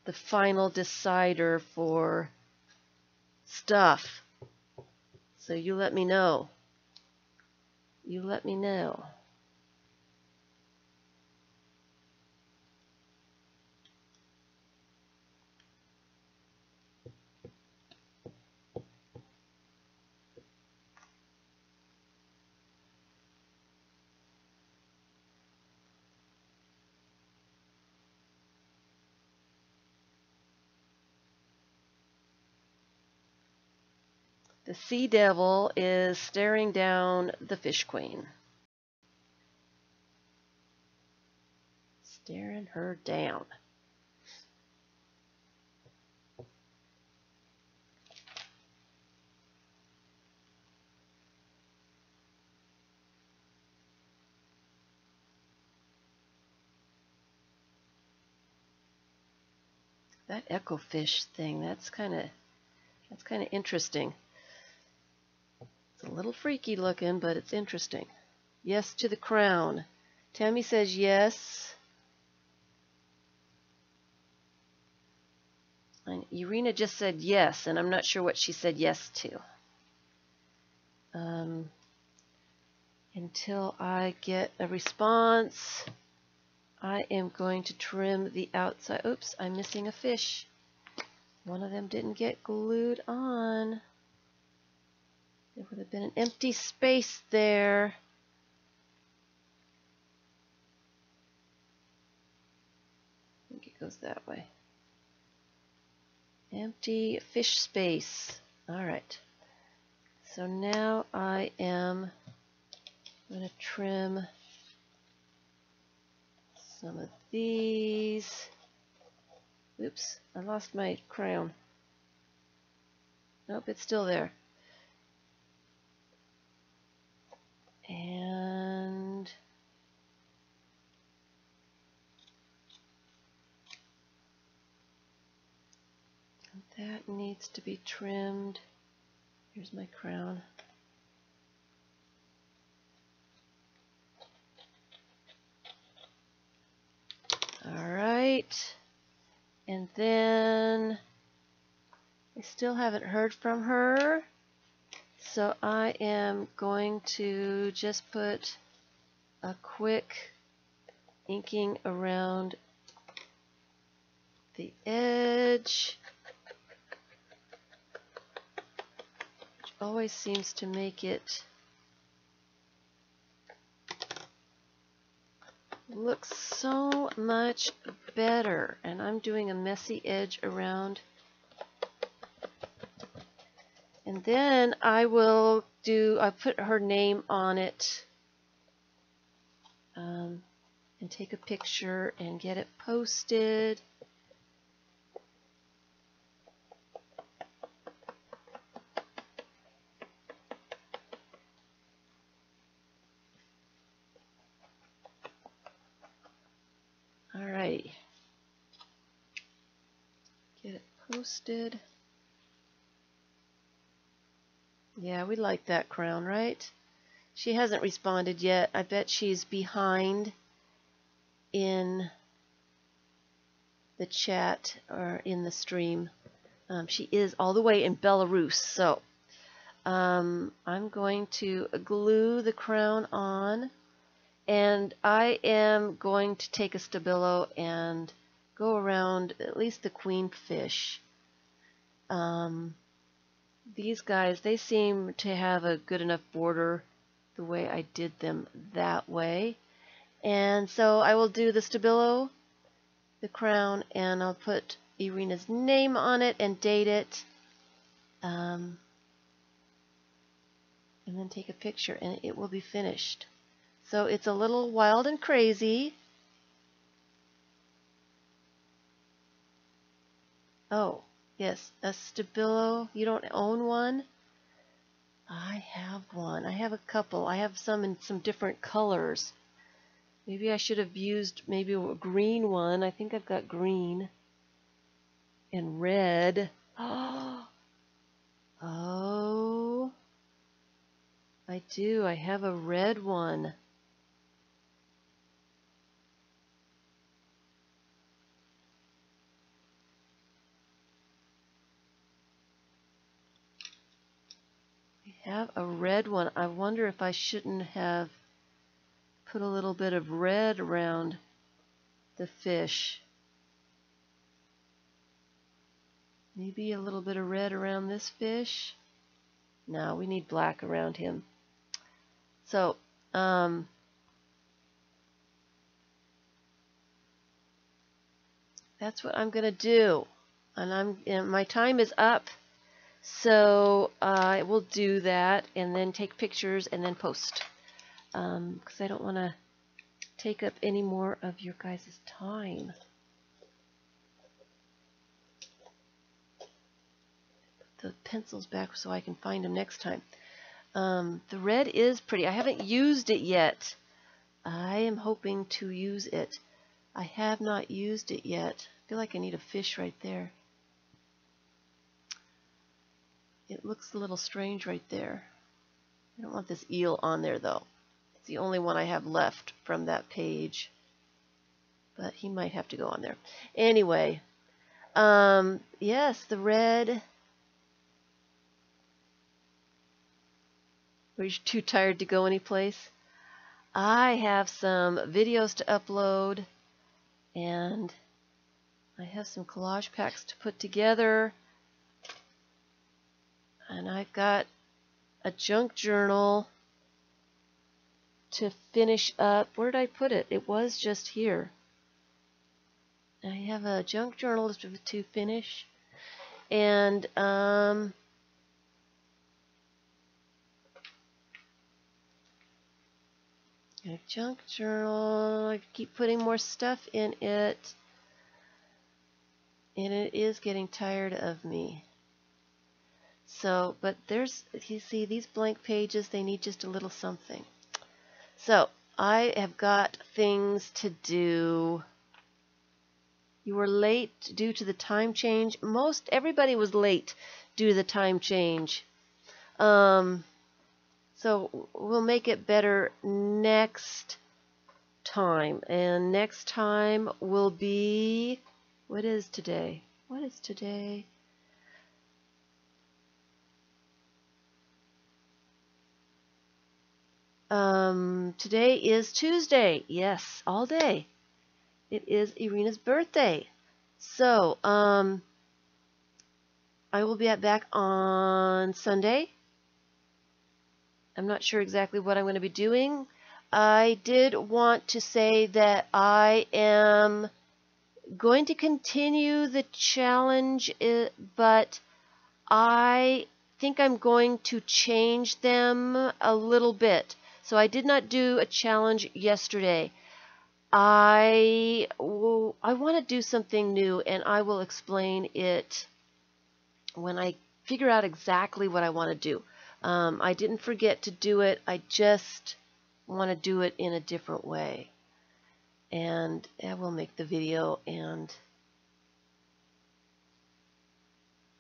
S1: the final decider for stuff. So you let me know. You let me know. The sea devil is staring down the fish queen. Staring her down. That echo fish thing, that's kind of interesting. It's a little freaky looking, but it's interesting. Yes to the crown. Tammy says yes. And Iryna just said yes, and I'm not sure what she said yes to. Until I get a response, I am going to trim the outside. Oops, I'm missing a fish. One of them didn't get glued on. There would have been an empty space there. I think it goes that way. Empty fish space. All right. So now I am going to trim some of these. Oops, I lost my crown. Nope, it's still there. And that needs to be trimmed. Here's my crown. All right. And then I still haven't heard from her. So I am going to just put a quick inking around the edge, which always seems to make it look so much better. And I'm doing a messy edge around. And then I put her name on it and take a picture and get it posted. Alrighty. Get it posted. Yeah, we like that crown, right? She hasn't responded yet. I bet she's behind in the chat or in the stream. She is all the way in Belarus. So I'm going to glue the crown on. And I am going to take a Stabilo and go around at least the queen fish. These guys, they seem to have a good enough border the way I did them that way. And so I will do the Stabilo, the crown, and I'll put Iryna's name on it and date it. And then take a picture and it will be finished. So it's a little wild and crazy. Oh, yes, a Stabilo. You don't own one? I have one. I have a couple. I have some in some different colors. Maybe I should have used maybe a green one. I think I've got green and red. Oh, I do. I have a red one. Have a red one. I wonder if I shouldn't have put a little bit of red around the fish. Maybe a little bit of red around this fish. No, we need black around him. So, that's what I'm going to do. And my time is up. So I will do that and then take pictures and then post, because I don't want to take up any more of your guys' time. Put the pencils back so I can find them next time. The red is pretty. I haven't used it yet. I am hoping to use it. I have not used it yet. I feel like I need a fish right there. It looks a little strange right there. I don't want this eel on there though. It's the only one I have left from that page. But he might have to go on there. Anyway, yes, the red. Were you too tired to go anyplace? I have some videos to upload, and I have some collage packs to put together. And I've got a junk journal to finish up. Where did I put it? It was just here. I have a junk journal to finish. And a junk journal. I keep putting more stuff in it. And it is getting tired of me. So, but there's, you see these blank pages, they need just a little something. So, I have got things to do. You were late due to the time change. Everybody was late due to the time change. So, we'll make it better next time. And next time will be, what is today? What is today? Today is Tuesday. Yes, all day. It is Iryna's birthday. So, I will be back on Sunday. I'm not sure exactly what I'm going to be doing. I did want to say that I am going to continue the challenge, but I think I'm going to change them a little bit. So I did not do a challenge yesterday. I want to do something new, and I will explain it when I figure out exactly what I want to do. I didn't forget to do it. I just want to do it in a different way. And I will make the video and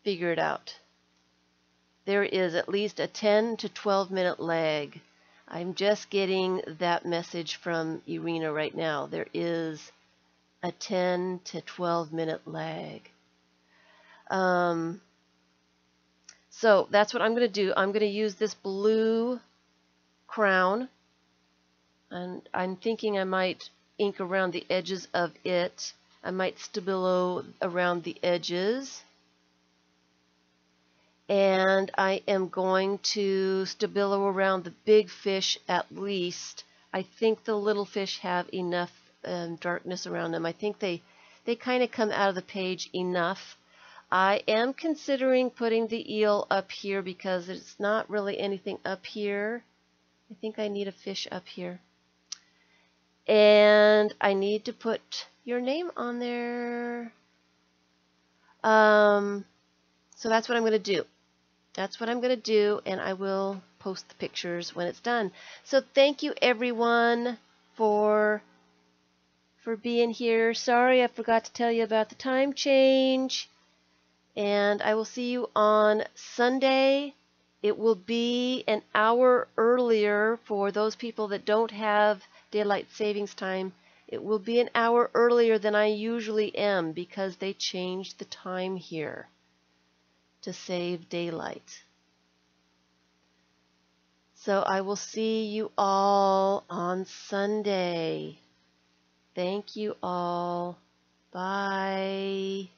S1: figure it out. There is at least a 10 to 12 minute lag. I'm just getting that message from Iryna right now. There is a 10 to 12 minute lag. So that's what I'm going to do. I'm going to use this blue crown, and I'm thinking I might ink around the edges of it. I might stabilo around the edges. And I am going to stabilo around the big fish at least. I think the little fish have enough darkness around them. I think they kind of come out of the page enough. I am considering putting the eel up here because it's not really anything up here. I think I need a fish up here. And I need to put your name on there. So that's what I'm going to do. That's what I'm going to do, and I will post the pictures when it's done. So thank you, everyone, for being here. Sorry I forgot to tell you about the time change. And I will see you on Sunday. It will be an hour earlier for those people that don't have daylight savings time. It will be an hour earlier than I usually am because they changed the time here to save daylight. So I will see you all on Sunday. Thank you all. Bye.